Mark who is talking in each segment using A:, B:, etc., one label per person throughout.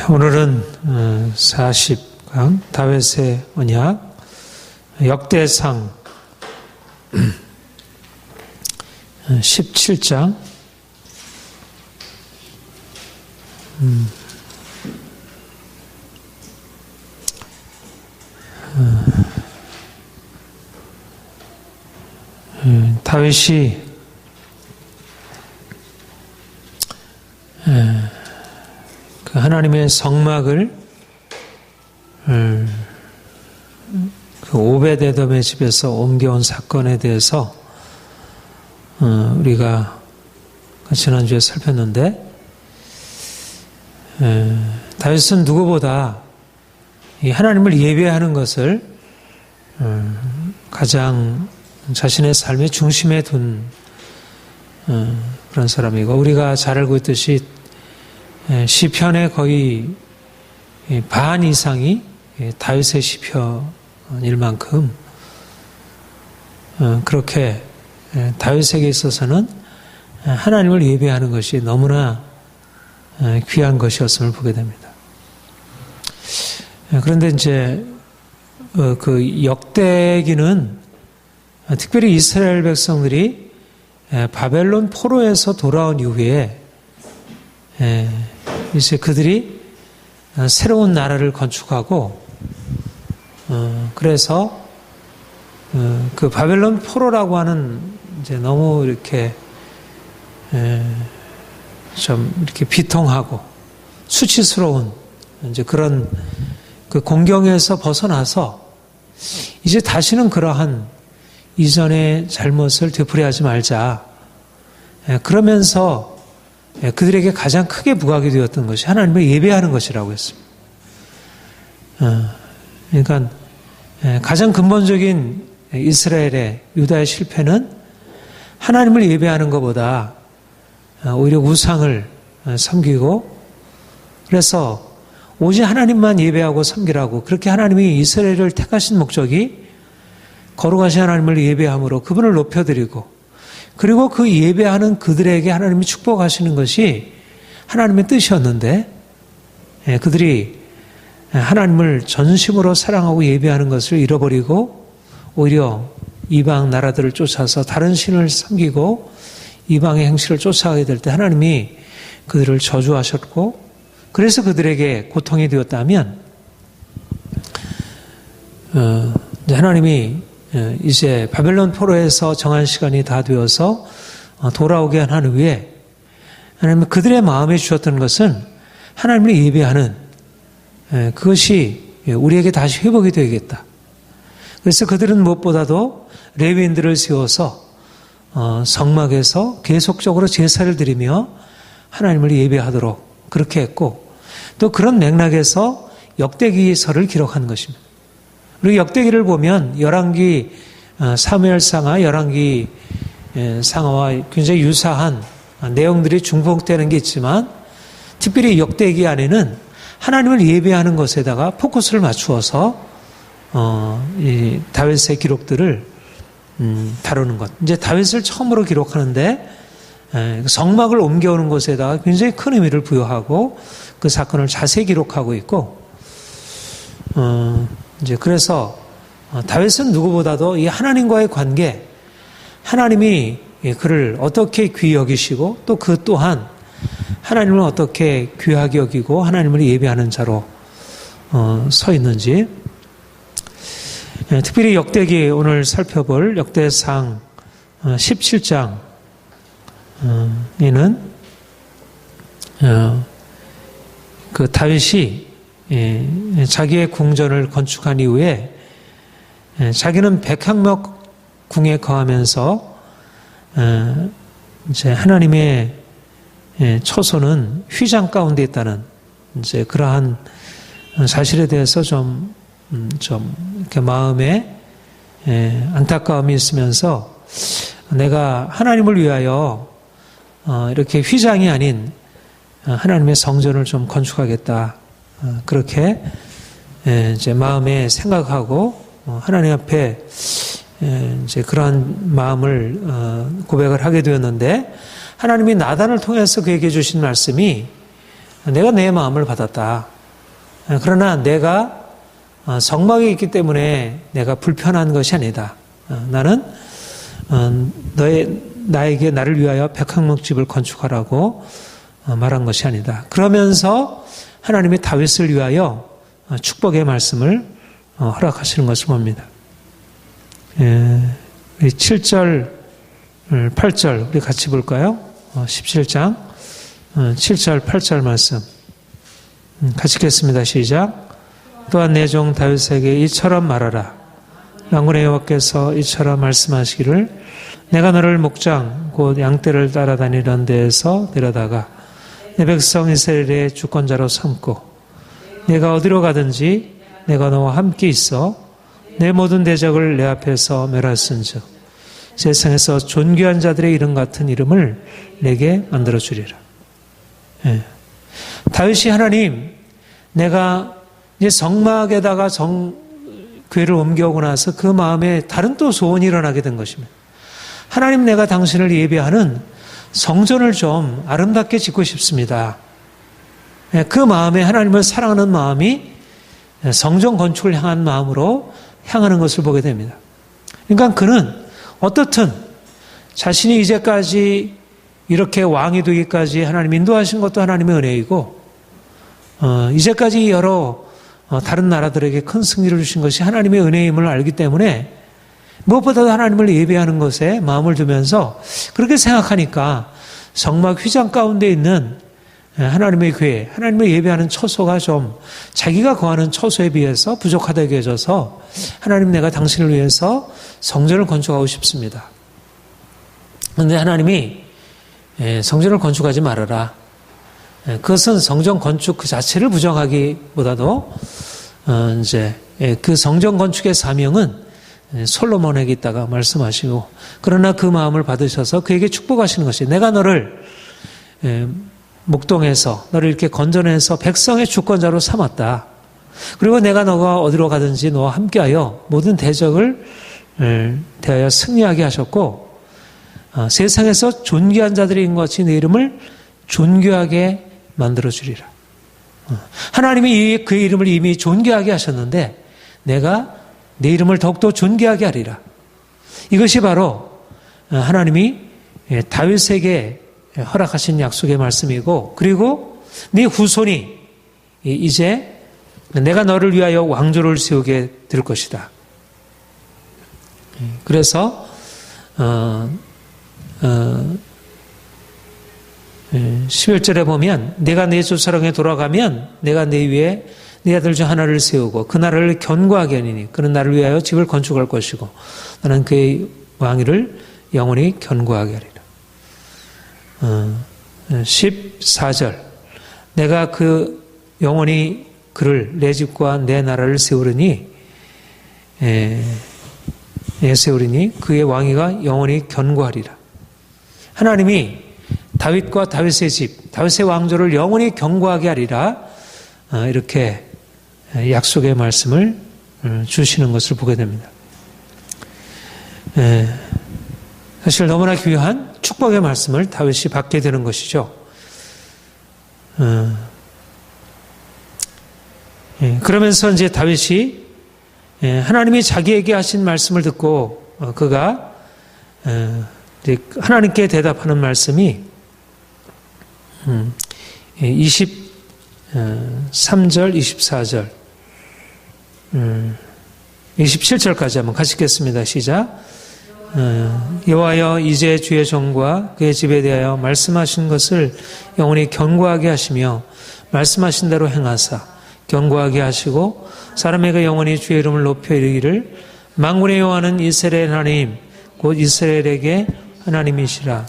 A: 오늘은 40강 다윗의 언약 역대상 17장 다윗이 그 하나님의 성막을 그 오벳에돔의 집에서 옮겨온 사건에 대해서 우리가 지난주에 살폈는데, 다윗은 누구보다 이 하나님을 예배하는 것을 가장 자신의 삶의 중심에 둔 그런 사람이고, 우리가 잘 알고 있듯이 시편의 거의 반 이상이 다윗의 시편일 만큼 그렇게 다윗에게 있어서는 하나님을 예배하는 것이 너무나 귀한 것이었음을 보게 됩니다. 그런데 이제 그 역대기는 특별히 이스라엘 백성들이 바벨론 포로에서 돌아온 이후에 이제 그들이 새로운 나라를 건축하고, 그래서 그 바벨론 포로라고 하는 이제 너무 이렇게 좀 이렇게 비통하고 수치스러운 이제 그런 그 공경에서 벗어나서 이제 다시는 그러한 이전의 잘못을 되풀이하지 말자. 그러면서 그들에게 가장 크게 부각이 되었던 것이 하나님을 예배하는 것이라고 했습니다. 그러니까 가장 근본적인 이스라엘의 유다의 실패는 하나님을 예배하는 것보다 오히려 우상을 섬기고, 그래서 오직 하나님만 예배하고 섬기라고, 그렇게 하나님이 이스라엘을 택하신 목적이 거룩하신 하나님을 예배함으로 그분을 높여드리고, 그리고 그 예배하는 그들에게 하나님이 축복하시는 것이 하나님의 뜻이었는데, 그들이 하나님을 전심으로 사랑하고 예배하는 것을 잃어버리고 오히려 이방 나라들을 쫓아서 다른 신을 섬기고 이방의 행실을 쫓아가게 될 때 하나님이 그들을 저주하셨고, 그래서 그들에게 고통이 되었다면, 하나님이 이제 바벨론 포로에서 정한 시간이 다 되어서 돌아오게 한 후에 하나님은 그들의 마음에 주셨던 것은 하나님을 예배하는 그것이 우리에게 다시 회복이 되겠다. 그래서 그들은 무엇보다도 레위인들을 세워서 성막에서 계속적으로 제사를 드리며 하나님을 예배하도록 그렇게 했고, 또 그런 맥락에서 역대기서를 기록한 것입니다. 그리고 역대기를 보면 열왕기 사무엘상하, 열왕기 상하와 굉장히 유사한 내용들이 중복되는 게 있지만, 특별히 역대기 안에는 하나님을 예배하는 것에다가 포커스를 맞추어서 이 다윗의 기록들을 다루는 것. 이제 다윗을 처음으로 기록하는데 성막을 옮겨오는 것에다가 굉장히 큰 의미를 부여하고 그 사건을 자세히 기록하고 있고, 이제 그래서 다윗은 누구보다도 이 하나님과의 관계, 하나님이 그를 어떻게 귀히 여기시고 또 그 또한 하나님을 어떻게 귀하게 여기고 하나님을 예배하는 자로 서 있는지, 특별히 역대기 오늘 살펴볼 역대상 17장에는 그 다윗이 자기의 궁전을 건축한 이후에 자기는 백향목 궁에 거하면서 이제 하나님의 초소는 휘장 가운데 있다는 이제 그러한 사실에 대해서 좀 이렇게 마음에 안타까움이 있으면서 내가 하나님을 위하여 이렇게 휘장이 아닌 하나님의 성전을 좀 건축하겠다. 그렇게 이제 마음에 생각하고 하나님 앞에 이제 그러한 마음을 고백을 하게 되었는데, 하나님이 나단을 통해서 그에게 주신 말씀이 내가 내 마음을 받았다. 그러나 내가 성막에 있기 때문에 내가 불편한 것이 아니다. 나는 나에게 나를 위하여 백향목집을 건축하라고 말한 것이 아니다. 그러면서 하나님이 다윗을 위하여 축복의 말씀을 허락하시는 것을 봅니다. 7절, 8절 우리 같이 볼까요? 17장 7절, 8절 말씀 같이 읽겠습니다. 시작. 또한 내 종 다윗에게 이처럼 말하라. 만군의 여호와께서 이처럼 말씀하시기를 내가 너를 목장 곧 양떼를 따라다니던 데에서 데려다가 내 백성 이스라엘의 주권자로 삼고 내가 어디로 가든지 내가 너와 함께 있어 내 모든 대적을 내 앞에서 멸하였은즉 세상에서 존귀한 자들의 이름 같은 이름을 내게 만들어 주리라. 다윗이 하나님, 내가 이제 성막에다가 궤를 옮겨오고 나서 그 마음에 다른 또 소원이 일어나게 된 것입니다. 하나님, 내가 당신을 예배하는 성전을 좀 아름답게 짓고 싶습니다. 그 마음에 하나님을 사랑하는 마음이 성전 건축을 향한 마음으로 향하는 것을 보게 됩니다. 그러니까 그는 어떻든 자신이 이제까지 이렇게 왕이 되기까지 하나님 인도하신 것도 하나님의 은혜이고 이제까지 여러 다른 나라들에게 큰 승리를 주신 것이 하나님의 은혜임을 알기 때문에 무엇보다도 하나님을 예배하는 것에 마음을 두면서 그렇게 생각하니까 성막 휘장 가운데 있는 하나님의 교회, 하나님을 예배하는 처소가 좀 자기가 거하는 처소에 비해서 부족하다고 해져서 하나님, 내가 당신을 위해서 성전을 건축하고 싶습니다. 그런데 하나님이 성전을 건축하지 말아라. 그것은 성전 건축 그 자체를 부정하기보다도 이제 그 성전 건축의 사명은 솔로몬에게 있다가 말씀하시고, 그러나 그 마음을 받으셔서 그에게 축복하시는 것이, 내가 너를 목동에서 너를 이렇게 건져내서 백성의 주권자로 삼았다. 그리고 내가 너가 어디로 가든지 너와 함께하여 모든 대적을 대하여 승리하게 하셨고, 세상에서 존귀한 자들의 인같이 내 이름을 존귀하게 만들어주리라. 하나님이 그의 이름을 이미 존귀하게 하셨는데 내가 내 이름을 더욱더 존귀하게 하리라. 이것이 바로 하나님이 다윗에게 허락하신 약속의 말씀이고, 그리고 네 후손이 이제 내가 너를 위하여 왕조를 세우게 될 것이다. 그래서 11절에 보면 내가 내 조사랑에 돌아가면 내가 내 위에 네 아들 중 하나를 세우고 그 나라를 견고하게 하리니 그는 나를 위하여 집을 건축할 것이고 나는 그의 왕위를 영원히 견고하게 하리라. 14절 내가 그 영원히 그를 내 집과 내 나라를 세우리니 그의 왕위가 영원히 견고하리라. 하나님이 다윗과 다윗의 집, 다윗의 왕조를 영원히 견고하게 하리라. 이렇게 약속의 말씀을 주시는 것을 보게 됩니다. 사실 너무나 귀한 축복의 말씀을 다윗이 받게 되는 것이죠. 그러면서 이제 다윗이 하나님이 자기에게 하신 말씀을 듣고 그가 하나님께 대답하는 말씀이 23절, 24절, 27절까지 한번 같이 읽겠습니다. 시작. 여호와여 이제 주의 종과 그의 집에 대하여 말씀하신 것을 영원히 견고하게 하시며 말씀하신 대로 행하사 견고하게 하시고 사람에게 영원히 주의 이름을 높여 이르기를 만군의 여호와는 이스라엘 하나님 곧 이스라엘에게 하나님이시라.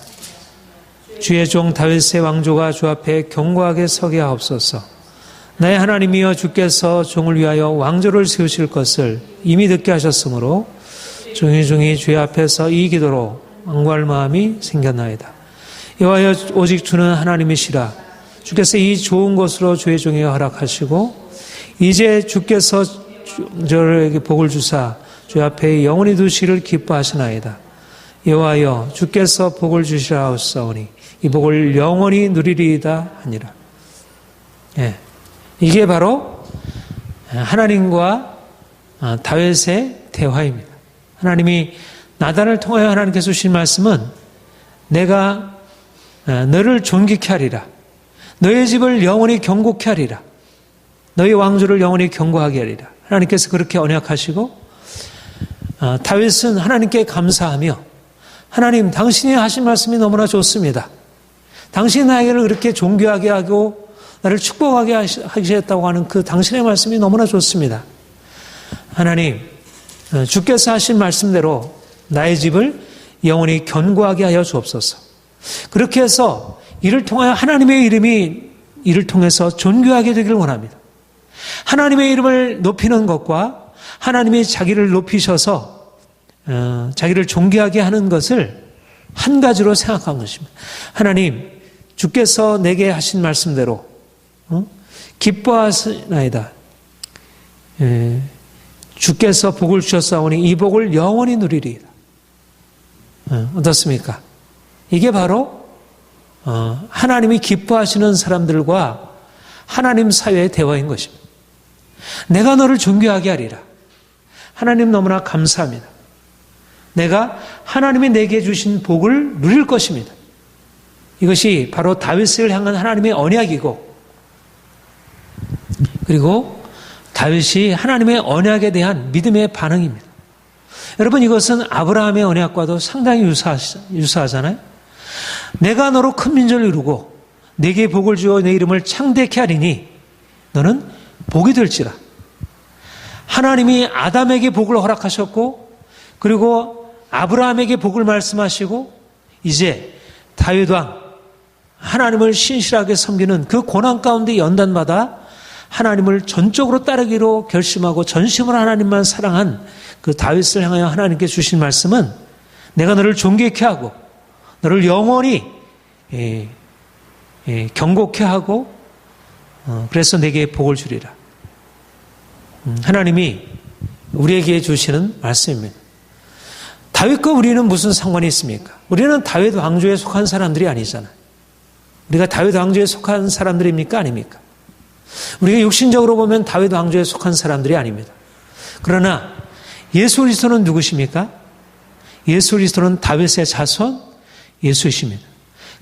A: 주의 종 다윗의 왕조가 주 앞에 견고하게 서게 하옵소서. 나의 하나님이여 주께서 종을 위하여 왕조를 세우실 것을 이미 듣게 하셨으므로 종이 주의 앞에서 이 기도로 완고할 마음이 생겼나이다. 여호와여 오직 주는 하나님이시라. 주께서 이 좋은 것으로 주의 종에게 허락하시고 이제 주께서 저에게 복을 주사 주 앞에 영원히 두시를 기뻐하시나이다. 여호와여 주께서 복을 주시라 하옵사오니 이 복을 영원히 누리리이다 하니라. 예, 이게 바로 하나님과 다윗의 대화입니다. 하나님이 나단을 통하여 하나님께서 주신 말씀은 내가 너를 존귀케 하리라. 너의 집을 영원히 경고케 하리라. 너의 왕조를 영원히 경고하게 하리라. 하나님께서 그렇게 언약하시고 다윗은 하나님께 감사하며 하나님 당신이 하신 말씀이 너무나 좋습니다. 당신이 나에게를 그렇게 존귀하게 하고 나를 축복하게 하셨다고 하는 그 당신의 말씀이 너무나 좋습니다. 하나님 주께서 하신 말씀대로 나의 집을 영원히 견고하게 하여 주옵소서. 그렇게 해서 이를 통하여 하나님의 이름이 이를 통해서 존귀하게 되기를 원합니다. 하나님의 이름을 높이는 것과 하나님이 자기를 높이셔서 자기를 존귀하게 하는 것을 한 가지로 생각한 것입니다. 하나님 주께서 내게 하신 말씀대로 기뻐하시나이다. 주께서 복을 주셨사오니 이 복을 영원히 누리리이다. 어떻습니까? 이게 바로 하나님이 기뻐하시는 사람들과 하나님 사이의 대화인 것입니다. 내가 너를 존귀하게 하리라. 하나님 너무나 감사합니다. 내가 하나님이 내게 주신 복을 누릴 것입니다. 이것이 바로 다윗을 향한 하나님의 언약이고, 그리고 다윗이 하나님의 언약에 대한 믿음의 반응입니다. 여러분, 이것은 아브라함의 언약과도 상당히 유사하잖아요. 내가 너로 큰 민족을 이루고 내게 복을 주어 내 이름을 창대케 하리니 너는 복이 될지라. 하나님이 아담에게 복을 허락하셨고, 그리고 아브라함에게 복을 말씀하시고, 이제 다윗 왕 하나님을 신실하게 섬기는 그 고난 가운데 연단받아 하나님을 전적으로 따르기로 결심하고 전심으로 하나님만 사랑한 그 다윗을 향하여 하나님께 주신 말씀은 내가 너를 존귀케 하고 너를 영원히 경고케 하고 그래서 내게 복을 주리라. 하나님이 우리에게 주시는 말씀입니다. 다윗과 우리는 무슨 상관이 있습니까? 우리는 다윗 왕조에 속한 사람들이 아니잖아요. 우리가 다윗 왕조에 속한 사람들입니까? 아닙니까? 우리가 육신적으로 보면 다윗 왕조에 속한 사람들이 아닙니다. 그러나 예수 그리스도는 누구십니까? 예수 그리스도는 다윗의 자손 예수이십니다.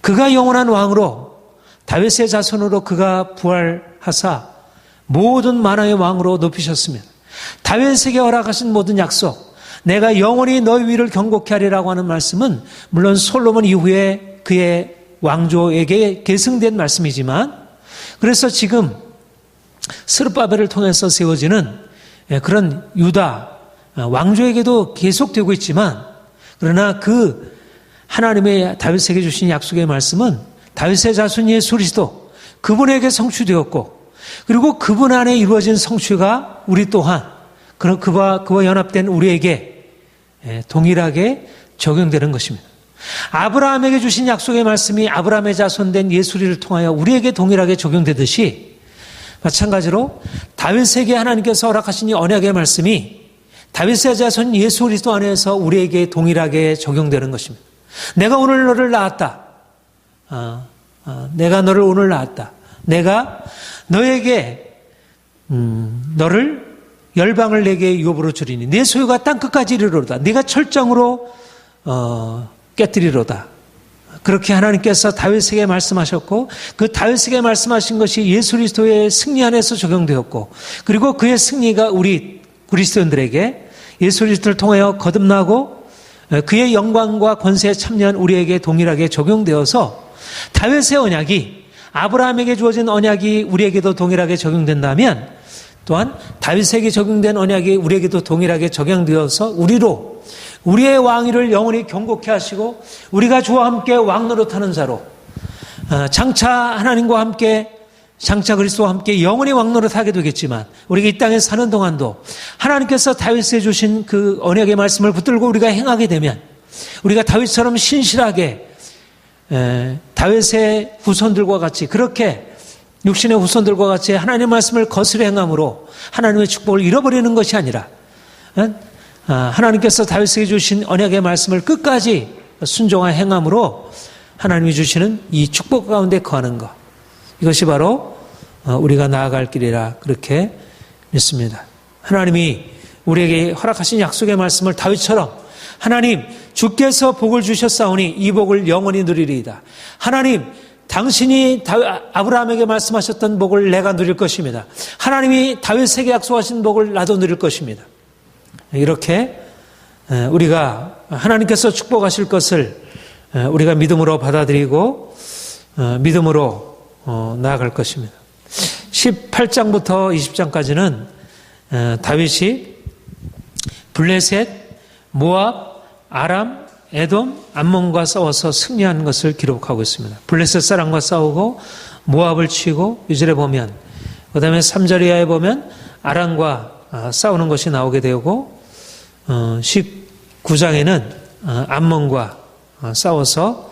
A: 그가 영원한 왕으로 다윗의 자손으로 그가 부활하사 모든 만왕의 왕으로 높이셨습니다. 다윗에게 허락하신 모든 약속, 내가 영원히 너희 위를 경고케 하리라고 하는 말씀은 물론 솔로몬 이후에 그의 왕조에게 계승된 말씀이지만, 그래서 지금 스룹바벨을 통해서 세워지는 그런 유다 왕조에게도 계속되고 있지만, 그러나 그 하나님의 다윗에게 주신 약속의 말씀은 다윗의 자손 예수 그리스도 그분에게 성취되었고, 그리고 그분 안에 이루어진 성취가 우리 또한 그와 연합된 우리에게 동일하게 적용되는 것입니다. 아브라함에게 주신 약속의 말씀이 아브라함의 자손된 예수를 통하여 우리에게 동일하게 적용되듯이, 마찬가지로 다윗에게 하나님께서 허락하신 이 언약의 말씀이 다윗의 자손 예수 그리스도 안에서 우리에게 동일하게 적용되는 것입니다. 내가 오늘 너를 낳았다. 내가 너를 오늘 낳았다. 내가 너에게 너를 열방을 내게 유업으로 주리니 내 소유가 땅끝까지 이르리로다. 네가 철장으로 깨뜨리로다. 그렇게 하나님께서 다윗에게 말씀하셨고, 그 다윗에게 말씀하신 것이 예수 그리스도의 승리 안에서 적용되었고, 그리고 그의 승리가 우리 그리스도인들에게 예수 그리스도를 통하여 거듭나고 그의 영광과 권세에 참여한 우리에게 동일하게 적용되어서 다윗의 언약이, 아브라함에게 주어진 언약이 우리에게도 동일하게 적용된다면, 또한 다윗에게 적용된 언약이 우리에게도 동일하게 적용되어서 우리의 왕위를 영원히 경고케 하시고, 우리가 주와 함께 왕 노릇하는 자로 장차 하나님과 함께, 장차 그리스도와 함께 영원히 왕 노릇하게 되겠지만, 우리가 이 땅에 사는 동안도 하나님께서 다윗에 주신 그 언약의 말씀을 붙들고 우리가 행하게 되면, 우리가 다윗처럼 신실하게 다윗의 후손들과 같이, 그렇게 육신의 후손들과 같이 하나님의 말씀을 거스려 행함으로 하나님의 축복을 잃어버리는 것이 아니라, 하나님께서 다윗에게 주신 언약의 말씀을 끝까지 순종하여 행함으로 하나님이 주시는 이 축복 가운데 거하는 것, 이것이 바로 우리가 나아갈 길이라 그렇게 믿습니다. 하나님이 우리에게 허락하신 약속의 말씀을 다윗처럼 하나님 주께서 복을 주셨사오니 이 복을 영원히 누리리이다. 하나님 당신이 아브라함에게 말씀하셨던 복을 내가 누릴 것입니다. 하나님이 다윗에게 약속하신 복을 나도 누릴 것입니다. 이렇게 우리가 하나님께서 축복하실 것을 우리가 믿음으로 받아들이고 믿음으로 나아갈 것입니다. 18장부터 20장까지는 다윗이 블레셋, 모압, 아람, 에돔, 암몬과 싸워서 승리한 것을 기록하고 있습니다. 블레셋 사람과 싸우고 모압을 치고 2절에 보면, 그 다음에 3절 이하에 보면 아람과 싸우는 것이 나오게 되고 19장에는 암몬과 싸워서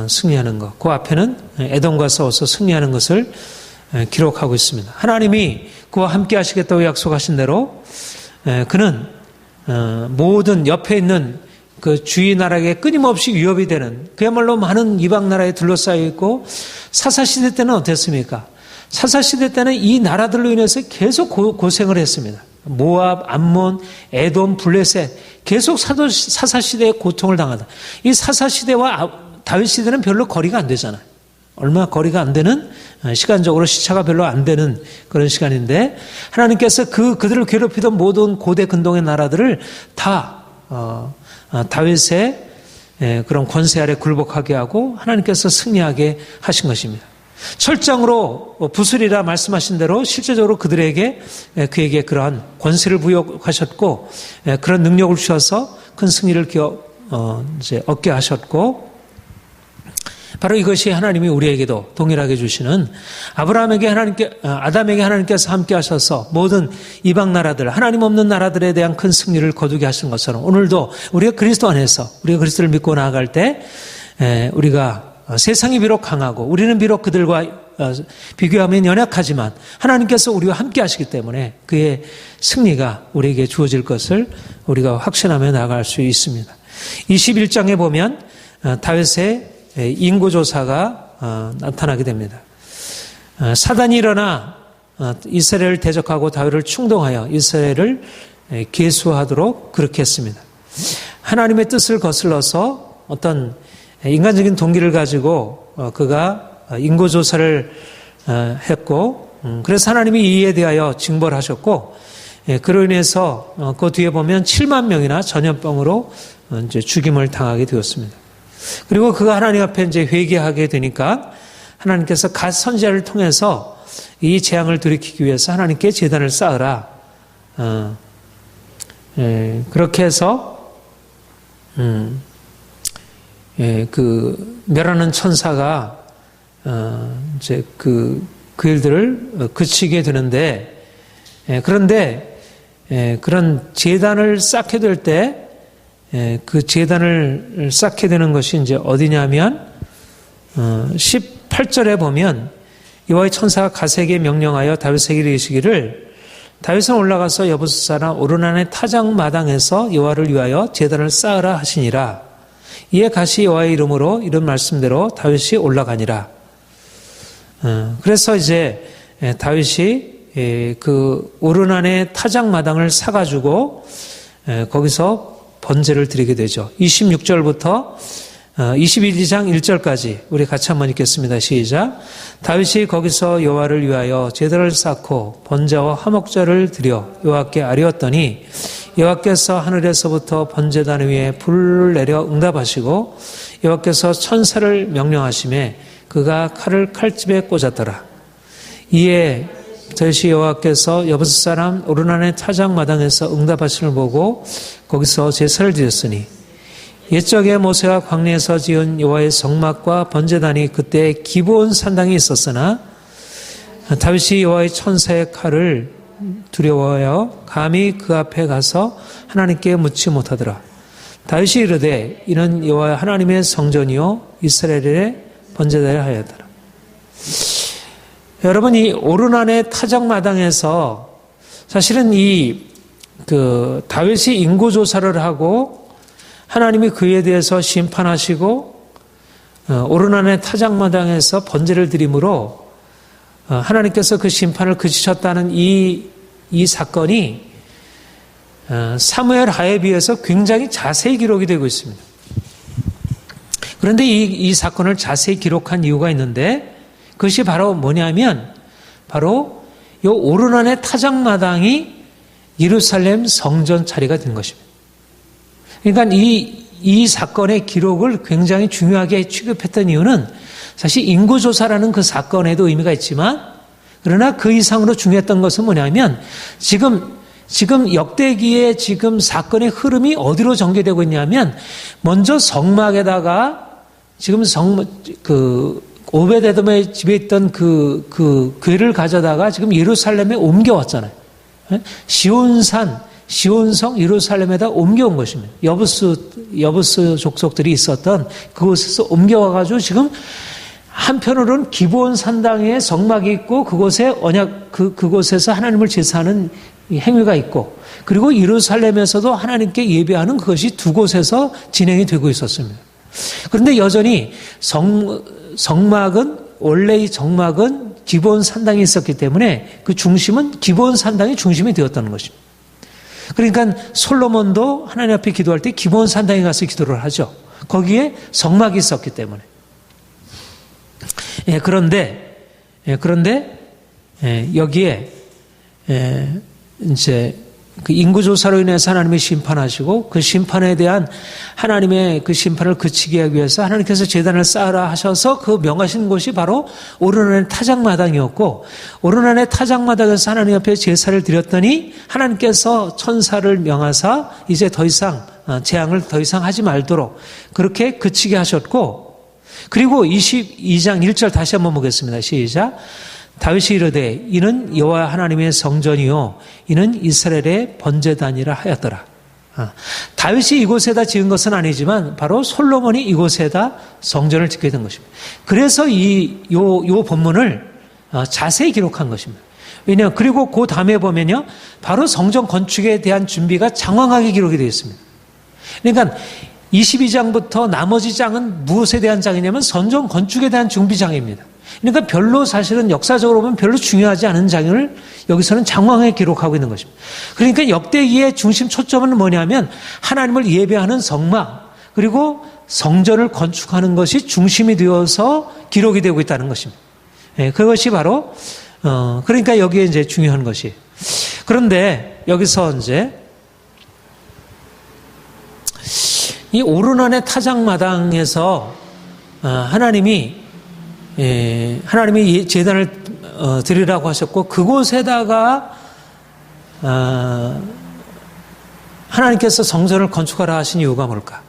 A: 승리하는 것, 그 앞에는 에돔과 싸워서 승리하는 것을 기록하고 있습니다. 하나님이 그와 함께 하시겠다고 약속하신 대로 그는 모든 옆에 있는 그 주위 나라에게 끊임없이 위협이 되는, 그야말로 많은 이방 나라에 둘러싸여 있고, 사사시대 때는 어땠습니까? 사사시대 때는 이 나라들로 인해서 계속 고생을 했습니다. 모압, 암몬, 에돔, 블레셋, 계속 사사시대에 고통을 당하다. 이 사사시대와 다윗시대는 별로 거리가 안 되잖아요. 얼마 거리가 안 되는, 시간적으로 시차가 별로 안 되는 그런 시간인데, 하나님께서 그들을 괴롭히던 모든 고대 근동의 나라들을 다 다윗의 그런 권세 아래 굴복하게 하고 하나님께서 승리하게 하신 것입니다. 철장으로 부수리라 말씀하신 대로 실제적으로 그들에게, 그에게 그러한 권세를 부여하셨고 그런 능력을 주셔서 큰 승리를 얻게 하셨고, 바로 이것이 하나님이 우리에게도 동일하게 주시는, 아담에게 하나님께서 함께 하셔서 모든 이방 나라들, 하나님 없는 나라들에 대한 큰 승리를 거두게 하신 것처럼 오늘도 우리가 그리스도 안에서, 우리가 그리스도를 믿고 나아갈 때 우리가 세상이 비록 강하고 우리는 비록 그들과 비교하면 연약하지만 하나님께서 우리와 함께 하시기 때문에 그의 승리가 우리에게 주어질 것을 우리가 확신하며 나아갈 수 있습니다. 21장에 보면 다윗의 인구조사가 나타나게 됩니다. 사단이 일어나 이스라엘을 대적하고 다윗을 충동하여 이스라엘을 계수하도록 그렇게 했습니다. 하나님의 뜻을 거슬러서 어떤 인간적인 동기를 가지고 그가 인구조사를 했고, 그래서 하나님이 이에 대하여 징벌을 하셨고, 그로 인해서 그 뒤에 보면 7만 명이나 전염병으로 이제 죽임을 당하게 되었습니다. 그리고 그가 하나님 앞에 이제 회개하게 되니까 하나님께서 갓 선지자를 통해서 이 재앙을 돌이키기 위해서 하나님께 제단을 쌓으라. 그렇게 해서 그 멸하는 천사가 이제 그 일들을 그치게 되는데, 그런데 그런 제단을 쌓게 될 때 그 제단을 쌓게 되는 것이 이제 어디냐면 18절에 보면 여호와의 천사가 갓에게 명령하여 다윗에게 이르시기를, 다윗은 올라가서 여부스 사람 오르난의 타작 마당에서 여호와를 위하여 제단을 쌓으라 하시니라. 이에 갓이 여호와의 이름으로 이런 말씀대로 다윗이 올라가니라. 그래서 이제 다윗이 그 오르난의 타작 마당을 사가지고 거기서 번제를 드리게 되죠. 26절부터 21장 1절까지 우리 같이 한번 읽겠습니다. 시작. 다윗이 거기서 여호와를 위하여 제단을 쌓고 번제와 화목제를 드려 여호와께 아뢰었더니 여호와께서 하늘에서부터 번제단 위에 불을 내려 응답하시고 여호와께서 천사를 명령하시매 그가 칼을 칼집에 꽂았더라. 이에 다윗이 여호와께서 여부스 사람 오르난의 타작 마당에서 응답하심을 보고 거기서 제사를 드렸으니 옛적에 모세가 광야에서 지은 여호와의 성막과 번제단이 그때 기브온 산당에 있었으나 다윗이 여호와의 천사의 칼을 두려워하여 감히 그 앞에 가서 하나님께 묻지 못하더라. 다윗이 이르되 이는 여호와 하나님의 성전이요 이스라엘의 번제단이라 하였더라. 여러분, 이 오르난의 타작 마당에서 사실은 그 다윗이 인구조사를 하고 하나님이 그에 대해서 심판하시고 오르난의 타작 마당에서 번제를 드림으로 하나님께서 그 심판을 그치셨다는 이 사건이 사무엘 하에 비해서 굉장히 자세히 기록이 되고 있습니다. 그런데 이 사건을 자세히 기록한 이유가 있는데 그것이 바로 뭐냐면 바로 이 오르난의 타작마당이 예루살렘 성전 자리가 된 것입니다. 그러니까 이 사건의 기록을 굉장히 중요하게 취급했던 이유는 사실 인구조사라는 그 사건에도 의미가 있지만 그러나 그 이상으로 중요했던 것은 뭐냐면 지금 역대기의 지금 사건의 흐름이 어디로 전개되고 있냐면 먼저 성막에다가 지금 오베데돔의 집에 있던 그 궤를 가져다가 지금 예루살렘에 옮겨왔잖아요. 시온성 예루살렘에다 옮겨온 것입니다. 여부스 족속들이 있었던 그곳에서 옮겨와가지고 지금 한편으로는 기브온 산당에 성막이 있고 그곳에 그곳에서 하나님을 제사하는 행위가 있고 그리고 예루살렘에서도 하나님께 예배하는 그것이 두 곳에서 진행이 되고 있었습니다. 그런데 여전히 원래 이 정막은 기브온 산당에 있었기 때문에 그 중심은 기브온 산당이 중심이 되었다는 것입니다. 그러니까 솔로몬도 하나님 앞에 기도할 때 기브온 산당에 가서 기도를 하죠. 거기에 성막이 있었기 때문에. 그런데 여기에 이제 그 인구조사로 인해서 하나님이 심판하시고 그 심판에 대한 하나님의 그 심판을 그치게 하기 위해서 하나님께서 제단을 쌓으라 하셔서 그 명하신 곳이 바로 오르난의 타작마당이었고 오르난의 타작마당에서 하나님 앞에 제사를 드렸더니 하나님께서 천사를 명하사 이제 더 이상 재앙을 더 이상 하지 말도록 그렇게 그치게 하셨고 그리고 22장 1절 다시 한번 보겠습니다. 시작. 다윗이 이르되 이는 여호와 하나님의 성전이요 이는 이스라엘의 번제단이라 하였더라. 다윗이 이곳에다 지은 것은 아니지만 바로 솔로몬이 이곳에다 성전을 짓게 된 것입니다. 그래서 요 본문을 자세히 기록한 것입니다. 왜냐하면 그리고 그 다음에 보면요 바로 성전 건축에 대한 준비가 장황하게 기록이 되어 있습니다. 그러니까 22장부터 나머지 장은 무엇에 대한 장이냐면 성전 건축에 대한 준비장입니다. 그러니까 별로 사실은 역사적으로 보면 별로 중요하지 않은 장을 여기서는 장황하게 기록하고 있는 것입니다. 그러니까 역대기의 중심 초점은 뭐냐면 하나님을 예배하는 성막 그리고 성전을 건축하는 것이 중심이 되어서 기록이 되고 있다는 것입니다. 그것이 바로 그러니까 여기에 이제 중요한 것이 그런데 여기서 이제 이 오르난의 타작마당에서 하나님이 제단을 드리라고 하셨고 그곳에다가 하나님께서 성전을 건축하라 하신 이유가 뭘까?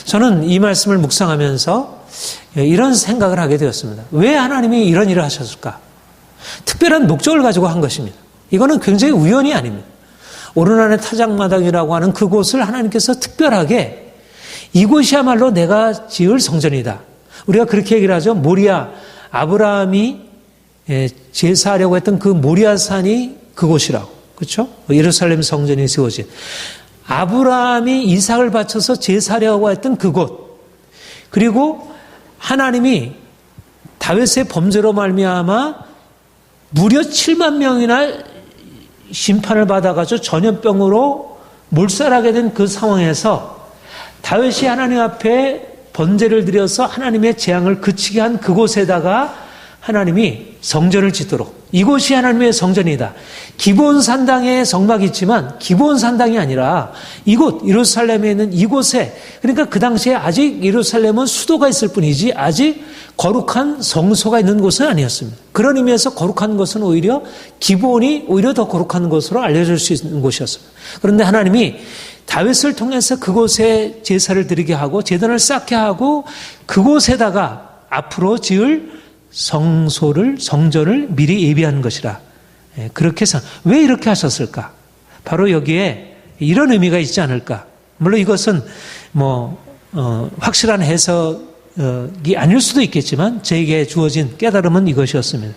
A: 저는 이 말씀을 묵상하면서 이런 생각을 하게 되었습니다. 왜 하나님이 이런 일을 하셨을까? 특별한 목적을 가지고 한 것입니다. 이거는 굉장히 우연이 아닙니다. 오르난의 타작마당이라고 하는 그곳을 하나님께서 특별하게 이곳이야말로 내가 지을 성전이다. 우리가 그렇게 얘기를 하죠. 모리아, 아브라함이 제사하려고 했던 그 모리아산이 그곳이라고. 그렇죠? 예루살렘 성전이 세워진. 아브라함이 이삭을 바쳐서 제사하려고 했던 그곳. 그리고 하나님이 다윗의 범죄로 말미암아 무려 7만 명이나 심판을 받아가지고 전염병으로 몰살하게 된 그 상황에서 다윗이 하나님 앞에 번제를 드려서 하나님의 재앙을 그치게 한 그곳에다가 하나님이 성전을 짓도록 이곳이 하나님의 성전이다. 기브온 산당에 성막이 있지만 기브온 산당이 아니라 이곳 예루살렘에 있는 이곳에 그러니까 그 당시에 아직 예루살렘은 수도가 있을 뿐이지 아직 거룩한 성소가 있는 곳은 아니었습니다. 그런 의미에서 거룩한 것은 오히려 기브온이 오히려 더 거룩한 것으로 알려질 수 있는 곳이었습니다. 그런데 하나님이 다윗을 통해서 그곳에 제사를 드리게 하고 제단을 쌓게 하고 그곳에다가 앞으로 지을 성전을 미리 예비한 것이라. 그렇게 해서 왜 이렇게 하셨을까? 바로 여기에 이런 의미가 있지 않을까? 물론 이것은 확실한 해석이 아닐 수도 있겠지만 저에게 주어진 깨달음은 이것이었습니다.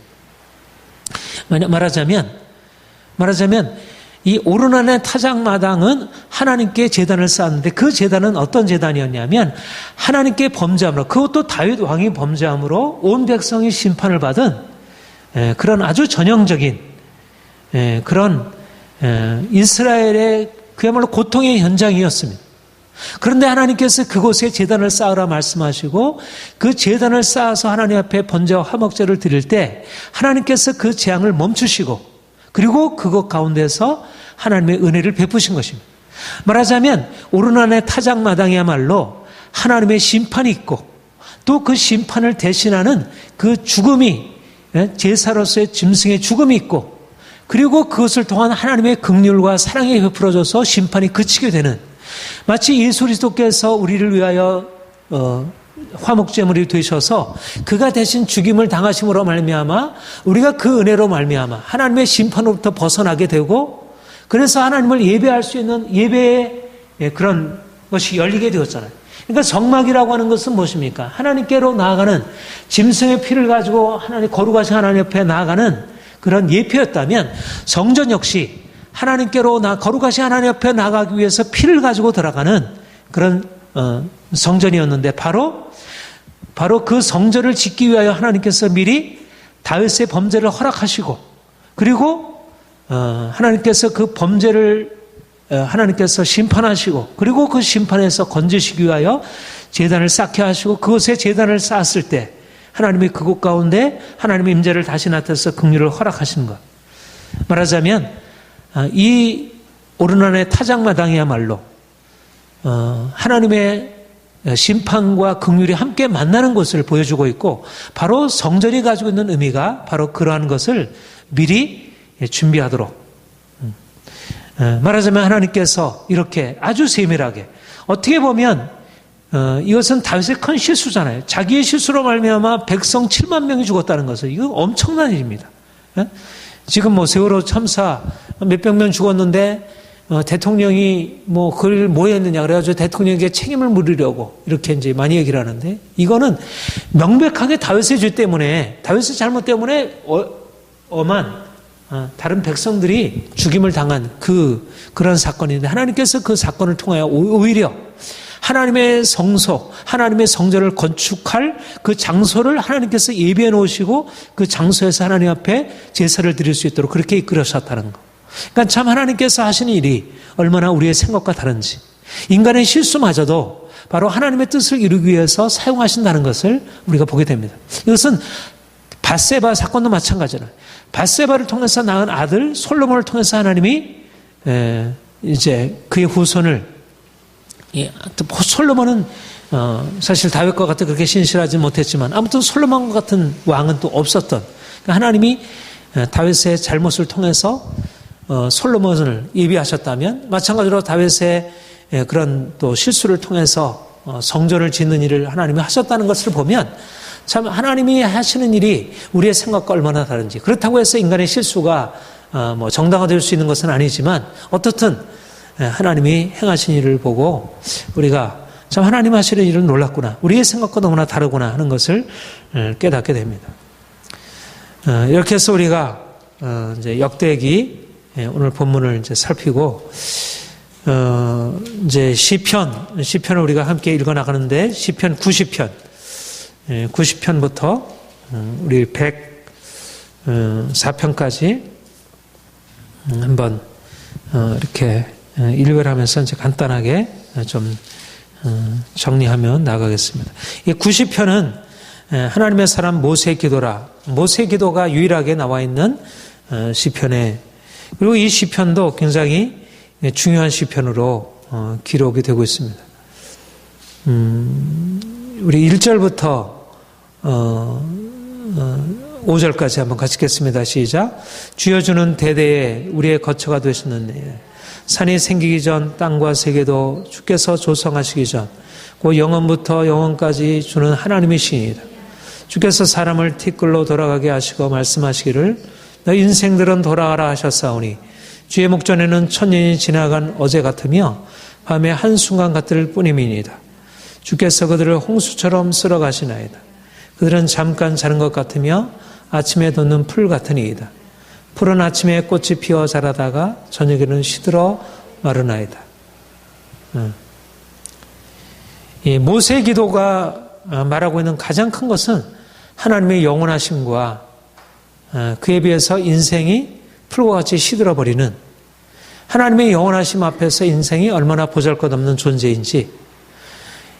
A: 말하자면 이 오르난의 타작마당은 하나님께 제단을 쌓았는데 그 제단은 어떤 제단이었냐면 하나님께 범죄함으로 그것도 다윗 왕이 범죄함으로 온 백성이 심판을 받은 그런 아주 전형적인 그런 이스라엘의 그야말로 고통의 현장이었습니다. 그런데 하나님께서 그곳에 제단을 쌓으라 말씀하시고 그 제단을 쌓아서 하나님 앞에 번제와 화목제를 드릴 때 하나님께서 그 재앙을 멈추시고 그리고 그것 가운데서 하나님의 은혜를 베푸신 것입니다. 말하자면 오르난의 타작마당이야말로 하나님의 심판이 있고 또 그 심판을 대신하는 그 죽음이 제사로서의 짐승의 죽음이 있고 그리고 그것을 통한 하나님의 긍휼과 사랑이 베풀어져서 심판이 그치게 되는 마치 예수 그리스도께서 우리를 위하여 화목제물이 되셔서 그가 대신 죽임을 당하심으로 말미암아 우리가 그 은혜로 말미암아 하나님의 심판으로부터 벗어나게 되고 그래서 하나님을 예배할 수 있는 예배의 그런 것이 열리게 되었잖아요. 그러니까 성막이라고 하는 것은 무엇입니까? 하나님께로 나아가는 짐승의 피를 가지고 하나님 거룩하신 하나님 옆에 나아가는 그런 예표였다면 성전 역시 하나님께로 거룩하신 하나님 옆에 나가기 위해서 피를 가지고 들어가는 그런 성전이었는데 바로 그 성전을 짓기 위하여 하나님께서 미리 다윗의 범죄를 허락하시고 그리고 하나님께서 그 범죄를 하나님께서 심판하시고 그리고 그 심판에서 건지시기 위하여 제단을 쌓게 하시고 그곳에 제단을 쌓았을 때 하나님이 그곳 가운데 하나님의 임재를 다시 나타내서 긍휼을 허락하시는 것. 말하자면 이 오르난의 타작마당이야말로 하나님의 심판과 긍휼이 함께 만나는 것을 보여주고 있고 바로 성전이 가지고 있는 의미가 바로 그러한 것을 미리 준비하도록 말하자면 하나님께서 이렇게 아주 세밀하게 어떻게 보면 이것은 다윗의 큰 실수잖아요. 자기의 실수로 말미암아 백성 7만 명이 죽었다는 것은 이거 엄청난 일입니다. 지금 뭐 세월호 참사 몇백 명 죽었는데 대통령이 뭐 그걸 뭐 했느냐 그래가지고 대통령에게 책임을 물으려고 이렇게 이제 많이 얘기를 하는데 이거는 명백하게 다윗의 죄 때문에 다윗의 잘못 때문에 엄한 다른 백성들이 죽임을 당한 그런 사건인데 하나님께서 그 사건을 통하여 오히려 하나님의 성소, 하나님의 성전을 건축할 그 장소를 하나님께서 예비해 놓으시고 그 장소에서 하나님 앞에 제사를 드릴 수 있도록 그렇게 이끌으셨다는 거. 그러니까 참 하나님께서 하시는 일이 얼마나 우리의 생각과 다른지 인간의 실수마저도 바로 하나님의 뜻을 이루기 위해서 사용하신다는 것을 우리가 보게 됩니다. 이것은 밧세바 사건도 마찬가지잖아요. 밧세바를 통해서 낳은 아들 솔로몬을 통해서 하나님이 이제 그의 후손을 솔로몬은 사실 다윗과 같은 그렇게 신실하지 못했지만 아무튼 솔로몬과 같은 왕은 또 없었던 그러니까 하나님이 다윗의 잘못을 통해서 솔로몬을 예비하셨다면 마찬가지로 다윗의 그런 또 실수를 통해서 성전을 짓는 일을 하나님이 하셨다는 것을 보면 참 하나님이 하시는 일이 우리의 생각과 얼마나 다른지 그렇다고 해서 인간의 실수가 뭐 정당화될 수 있는 것은 아니지만 어떻든 하나님이 행하신 일을 보고 우리가 참 하나님 하시는 일은 놀랍구나 우리의 생각과 너무나 다르구나 하는 것을 깨닫게 됩니다. 이렇게 해서 우리가 이제 역대기 오늘 본문을 이제 살피고 이제 시편을 우리가 함께 읽어 나가는데 시편 90편 90편부터 우리 104편까지 한번 이렇게 읽으면서 이제 간단하게 좀 정리하며 나가겠습니다. 이 90편은 하나님의 사람 모세의 기도라. 모세의 기도가 유일하게 나와 있는 시편에 그리고 이 시편도 굉장히 중요한 시편으로 기록이 되고 있습니다. 우리 1절부터 5절까지 한번 같이 읽겠습니다. 시작. 주여 주는 대대에 우리의 거처가 되셨느니 산이 생기기 전 땅과 세계도 주께서 조성하시기 전 그 영원부터 영원까지 주는 하나님이시니이다. 주께서 사람을 티끌로 돌아가게 하시고 말씀하시기를 너 인생들은 돌아가라 하셨사오니 주의 목전에는 천년이 지나간 어제 같으며 밤의 한순간 같을 뿐임이니이다. 주께서 그들을 홍수처럼 쓸어 가시나이다. 그들은 잠깐 자는 것 같으며 아침에 돋는 풀 같으니이다. 풀은 아침에 꽃이 피어 자라다가 저녁에는 시들어 마르나이다. 이 모세의 기도가 말하고 있는 가장 큰 것은 하나님의 영원하심과 그에 비해서 인생이 풀과 같이 시들어버리는 하나님의 영원하심 앞에서 인생이 얼마나 보잘것없는 존재인지,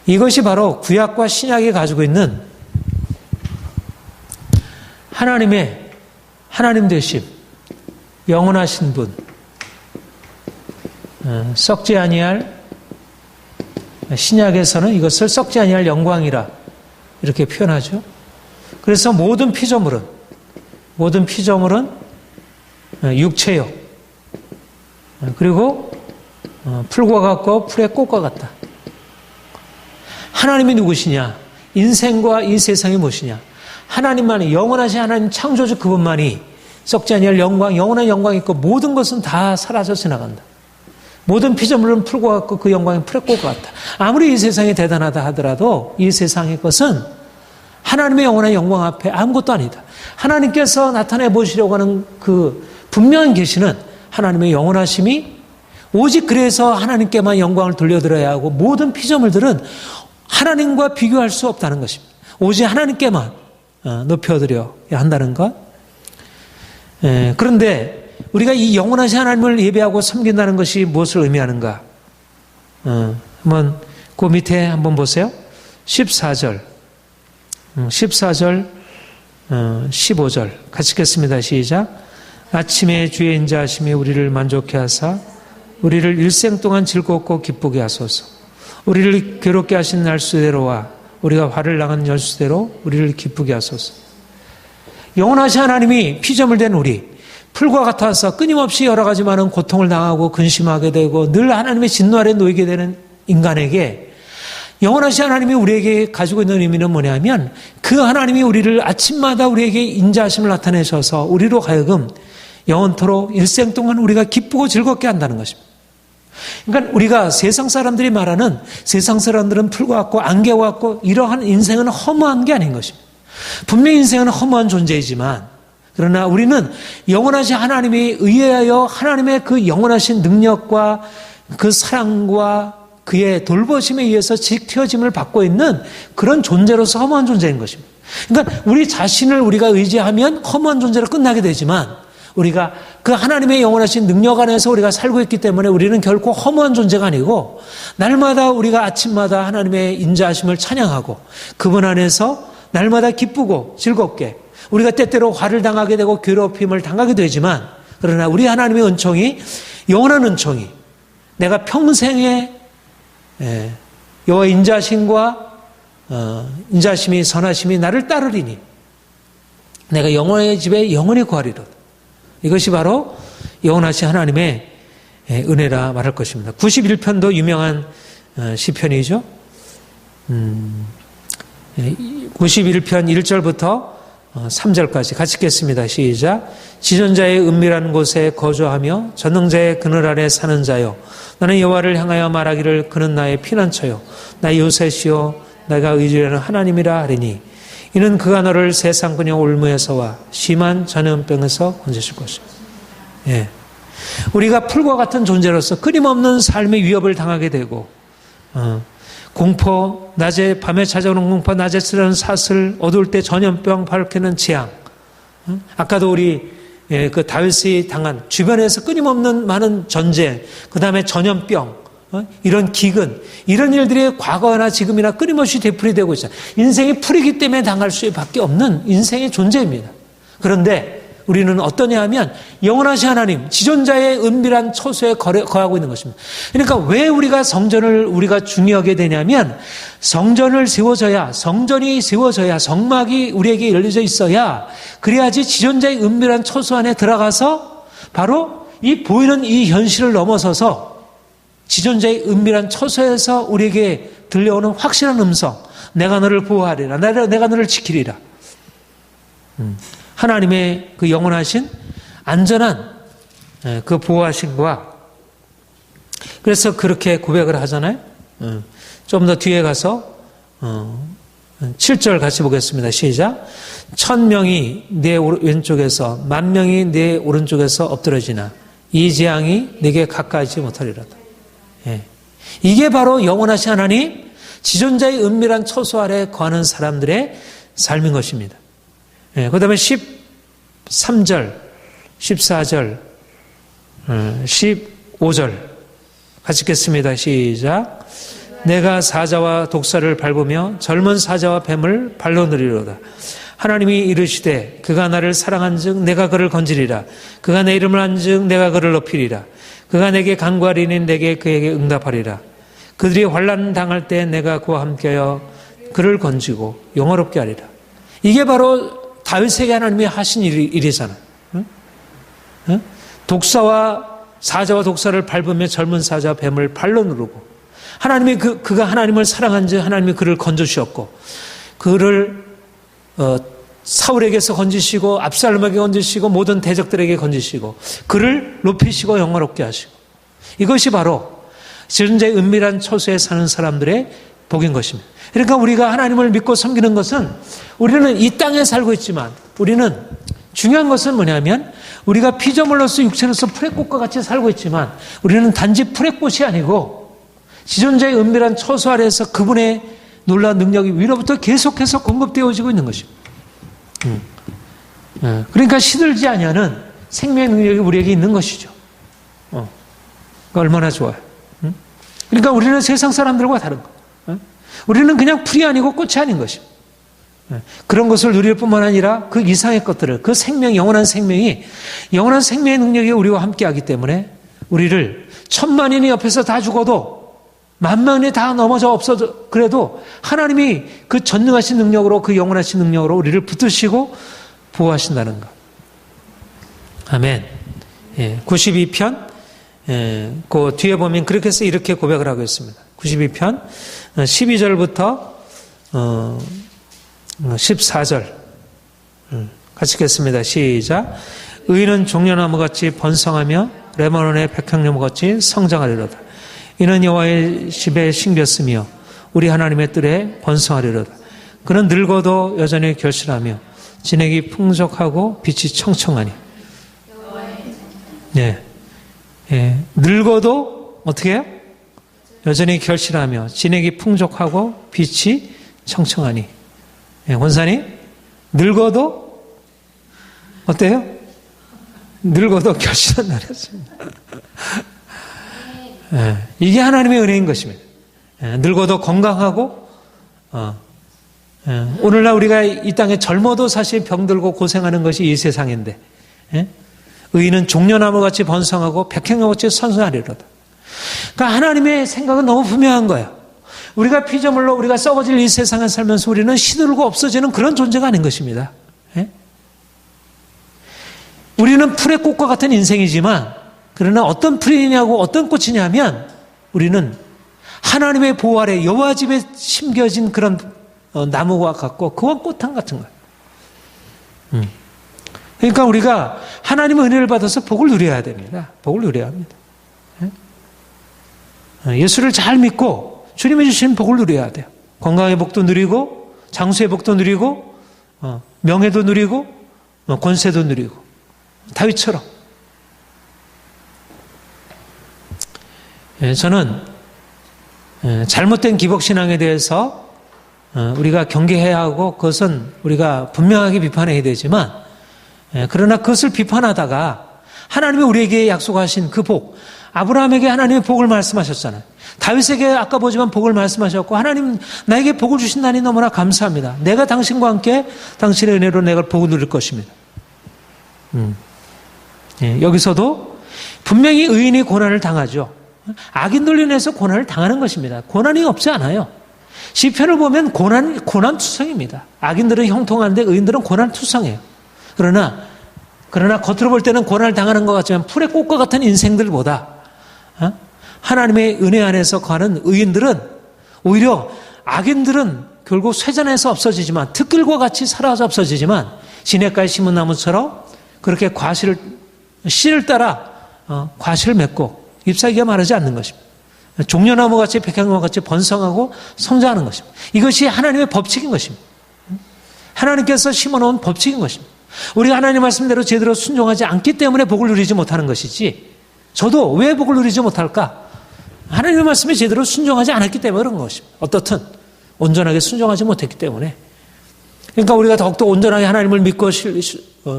A: 이것이 바로 구약과 신약이 가지고 있는 하나님의 하나님 되심, 영원하신 분, 썩지 아니할, 신약에서는 이것을 썩지 아니할 영광이라 이렇게 표현하죠. 그래서 모든 피조물은 육체요, 그리고 풀과 같고 풀의 꽃과 같다. 하나님이 누구시냐? 인생과 이 세상이 무엇이냐? 하나님만이, 영원하신 하나님 창조주 그분만이 썩지 아니할 영광, 영원한 영광이 있고 모든 것은 다 사라져 지나간다. 모든 피조물은 풀과 같고 그 영광이 풀의 꽃과 같다. 아무리 이 세상이 대단하다 하더라도 이 세상의 것은 하나님의 영원한 영광 앞에 아무것도 아니다. 하나님께서 나타내 보시려고 하는 그 분명한 계시는 하나님의 영원하심이, 오직 그래서 하나님께만 영광을 돌려드려야 하고 모든 피조물들은 하나님과 비교할 수 없다는 것입니다. 오직 하나님께만 높여드려야 한다는 것. 그런데 우리가 이 영원하신 하나님을 예배하고 섬긴다는 것이 무엇을 의미하는가? 한번 그 밑에 한번 보세요. 14절, 15절 같이 읽겠습니다. 시작. 아침에 주의 인자하심이 우리를 만족해 하사 우리를 일생 동안 즐겁고 기쁘게 하소서. 우리를 괴롭게 하신 날수대로와 우리가 화를 당한 열수대로 우리를 기쁘게 하소서. 영원하신 하나님이 피조물 된 우리, 풀과 같아서 끊임없이 여러 가지 많은 고통을 당하고 근심하게 되고 늘 하나님의 진노 아래 놓이게 되는 인간에게 영원하신 하나님이 우리에게 가지고 있는 의미는 뭐냐면, 그 하나님이 우리를 아침마다 우리에게 인자하심을 나타내셔서 우리로 하여금 영원토록 일생 동안 우리가 기쁘고 즐겁게 한다는 것입니다. 그러니까 우리가 세상 사람들이 말하는, 세상 사람들은 풀과 같고 안개와 같고 이러한 인생은 허무한 게 아닌 것입니다. 분명히 인생은 허무한 존재이지만, 그러나 우리는 영원하신 하나님에 의하여 하나님의 그 영원하신 능력과 그 사랑과 그의 돌보심에 의해서 지켜짐을 받고 있는 그런 존재로서 허무한 존재인 것입니다. 그러니까 우리 자신을 우리가 의지하면 허무한 존재로 끝나게 되지만, 우리가 그 하나님의 영원하신 능력 안에서 우리가 살고 있기 때문에 우리는 결코 허무한 존재가 아니고, 날마다 우리가 아침마다 하나님의 인자하심을 찬양하고 그분 안에서 날마다 기쁘고 즐겁게, 우리가 때때로 화를 당하게 되고 괴롭힘을 당하게 되지만, 그러나 우리 하나님의 은총이, 영원한 은총이, 내가 평생에 여호와의 인자하심과 인자하심이 선하심이 나를 따르리니 내가 영원의 집에 영원히 거하리로다. 이것이 바로 영원하신 하나님의 은혜라 말할 것입니다. 91편도 유명한 시편이죠. 91편 1절부터 3절까지 같이 읽겠습니다. 시작. 지존자의 은밀한 곳에 거주하며 전능자의 그늘 아래 사는 자여, 나는 여호와를 향하여 말하기를 그는 나의 피난처요 나의 요새시요 내가 의지하는 하나님이라 하리니, 이는 그가 너를 세상 그냥 올무에서와 심한 전염병에서 건지실 것입니다. 예. 우리가 풀과 같은 존재로서 끊임없는 삶의 위협을 당하게 되고, 공포, 낮에 밤에 찾아오는 공포, 낮에 쓰러는 사슬, 어두울 때 전염병, 밝히는 재앙. 아까도 우리 그 다윗이 당한 주변에서 끊임없는 많은 전쟁, 그 다음에 전염병, 이런 기근, 이런 일들이 과거나 지금이나 끊임없이 되풀이되고 있어요. 인생이 풀이기 때문에 당할 수밖에 없는 인생의 존재입니다. 그런데 우리는 어떠냐 하면 영원하신 하나님, 지존자의 은밀한 처소에 거하고 있는 것입니다. 그러니까 왜 우리가 성전을 우리가 중요하게 되냐면, 성전이 세워져야, 성막이 우리에게 열려져 있어야, 그래야지 지존자의 은밀한 처소 안에 들어가서 바로 이 보이는 이 현실을 넘어서서 지존자의 은밀한 처소에서 우리에게 들려오는 확실한 음성, 내가 너를 보호하리라, 내가 너를 지키리라. 하나님의 그 영원하신 안전한 그 보호하심과, 그래서 그렇게 고백을 하잖아요. 좀 더 뒤에 가서 7절 같이 보겠습니다. 시작. 1000명이 내 왼쪽에서 10,000명이 내 오른쪽에서 엎드러지나 이 재앙이 내게 가까이지 못하리로다. 예. 이게 바로 영원하신 하나님, 지존자의 은밀한 처소 아래 거하는 사람들의 삶인 것입니다. 그 다음에 13절, 14절, 15절 같이 읽겠습니다. 시작. 내가 사자와 독사를 밟으며 젊은 사자와 뱀을 발로 누리로다. 하나님이 이르시되 그가 나를 사랑한즉 내가 그를 건지리라. 그가 내 이름을 안즉 내가 그를 높이리라. 그가 내게 간구하리니 내게 그에게 응답하리라. 그들이 환난 당할 때 내가 그와 함께하여 그를 건지고 영화롭게 하리라. 이게 바로 다윗에게 하나님이 하신 일이잖아요. 응? 독사와 사자와 독사를 밟으며 젊은 사자와 뱀을 발로 누르고 하나님이 그가 하나님을 사랑한즉 하나님이 그를 건져주셨고 그를 사울에게서 건지시고 압살롬에게 건지시고 모든 대적들에게 건지시고 그를 높이시고 영화롭게 하시고 이것이 바로 지존자의 은밀한 처소에 사는 사람들의 복인 것입니다. 그러니까 우리가 하나님을 믿고 섬기는 것은 우리는 이 땅에 살고 있지만 우리는 중요한 것은 뭐냐면 우리가 피조물로서 육체로서 풀의꽃과 같이 살고 있지만 우리는 단지 풀의꽃이 아니고 지존자의 은밀한 처소 아래에서 그분의 놀라운 능력이 위로부터 계속해서 공급되어지고 있는 것입니다. 그러니까 시들지 아니하는 생명의 능력이 우리에게 있는 것이죠. 얼마나 좋아요. 그러니까 우리는 세상 사람들과 다른 거. 우리는 그냥 풀이 아니고 꽃이 아닌 것입니다. 그런 것을 누릴 뿐만 아니라 그 이상의 것들을 그 생명, 영원한 생명의 능력이 우리와 함께하기 때문에 우리를 천만인이 옆에서 다 죽어도 만만이 다 넘어져 없어져 그래도 하나님이 그 전능하신 능력으로 그 영원하신 능력으로 우리를 붙드시고 보호하신다는 것. 아멘. 92편 그 뒤에 보면 그렇게 해서 이렇게 고백을 하고 있습니다. 92편 12절부터 14절 같이 읽겠습니다. 시작. 의인은 종려나무같이 번성하며 레바논의 백향나무같이 성장하리로다. 이는 여호와의 집에 심겼으며 우리 하나님의 뜰에 번성하리로다. 그는 늙어도 여전히 결실하며 진액이 풍족하고 빛이 청청하니. 늙어도 어떻게 해요? 여전히 결실하며 진액이 풍족하고 빛이 청청하니. 권사님, 늙어도 어때요? 늙어도 결실한다는 것입니다. 이게 하나님의 은혜인 것입니다. 늙어도 건강하고 오늘날 우리가 이 땅에 젊어도 사실 병들고 고생하는 것이 이 세상인데 의인은 종려나무같이 번성하고 백향나무같이 선선하리로다. 그러니까 하나님의 생각은 너무 분명한 거예요. 우리가 피조물로 우리가 썩어질 이 세상에 살면서 우리는 시들고 없어지는 그런 존재가 아닌 것입니다. 우리는 풀의 꽃과 같은 인생이지만 그러나 어떤 풀이냐고 어떤 꽃이냐면 우리는 하나님의 보호 아래 여호와 집에 심겨진 그런 나무와 같고 그와 꽃향 같은 거예요. 그러니까 우리가 하나님의 은혜를 받아서 복을 누려야 됩니다. 복을 누려야 합니다. 예수를 잘 믿고 주님이 주신 복을 누려야 돼요. 건강의 복도 누리고 장수의 복도 누리고 명예도 누리고 권세도 누리고 다윗처럼. 저는 잘못된 기복신앙에 대해서 우리가 경계해야 하고 그것은 우리가 분명하게 비판해야 되지만 그러나 그것을 비판하다가 하나님이 우리에게 약속하신 그 복, 아브라함에게 하나님의 복을 말씀하셨잖아요. 다윗에게 아까 보지만 복을 말씀하셨고 하나님 나에게 복을 주신다니 너무나 감사합니다. 내가 당신과 함께 당신의 은혜로 내가 복을 누릴 것입니다. 여기서도 분명히 의인이 고난을 당하죠. 악인들로 인해서 고난을 당하는 것입니다. 고난이 없지 않아요. 시편을 보면 고난투성입니다. 악인들은 형통한데 의인들은 고난투성해요. 그러나 겉으로 볼 때는 고난을 당하는 것 같지만 풀의 꽃과 같은 인생들보다 하나님의 은혜 안에서 가는 의인들은 오히려 악인들은 결국 쇠잔에서 없어지지만 특길과 같이 사라져 없어지지만 시냇가에 심은 나무처럼 그렇게 씨를 따라 과실을 맺고 잎사귀가 마르지 않는 것입니다. 종려나무같이 백향나무같이 번성하고 성장하는 것입니다. 이것이 하나님의 법칙인 것입니다. 하나님께서 심어놓은 법칙인 것입니다. 우리가 하나님 말씀대로 제대로 순종하지 않기 때문에 복을 누리지 못하는 것이지 저도 왜 복을 누리지 못할까? 하나님의 말씀에 제대로 순종하지 않았기 때문에 그런 것입니다. 어떻든 온전하게 순종하지 못했기 때문에 그러니까 우리가 더욱더 온전하게 하나님을 믿고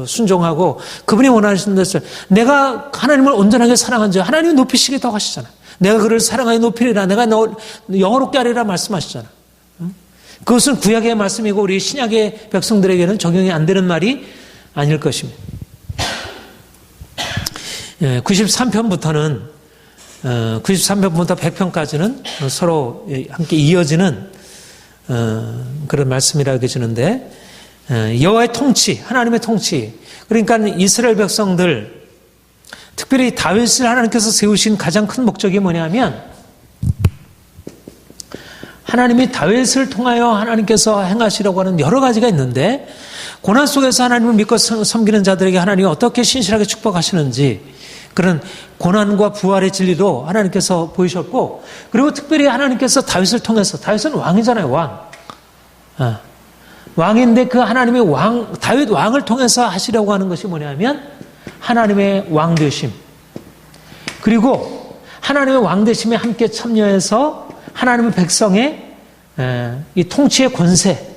A: 순종하고 그분이 원하시는 것을 내가 하나님을 온전하게 사랑한 자 하나님이 높이시겠다고 하시잖아요. 내가 그를 사랑하여 높이리라. 내가 너 영화롭게 하리라 말씀하시잖아요. 그것은 구약의 말씀이고 우리 신약의 백성들에게는 적용이 안 되는 말이 아닐 것입니다. 93편부터 100편까지는 서로 함께 이어지는 그런 말씀이라고 해주는데, 여호와의 통치, 하나님의 통치, 그러니까 이스라엘 백성들, 특별히 다윗을 하나님께서 세우신 가장 큰 목적이 뭐냐면, 하나님이 다윗을 통하여 하나님께서 행하시려고 하는 여러 가지가 있는데, 고난 속에서 하나님을 믿고 섬기는 자들에게 하나님이 어떻게 신실하게 축복하시는지, 그런 고난과 부활의 진리도 하나님께서 보이셨고, 그리고 특별히 하나님께서 다윗을 통해서, 다윗은 왕이잖아요, 왕. 왕인데 그 하나님의 다윗 왕을 통해서 하시려고 하는 것이 뭐냐면, 하나님의 왕되심. 그리고 하나님의 왕되심에 함께 참여해서 하나님의 백성의 이 통치의 권세,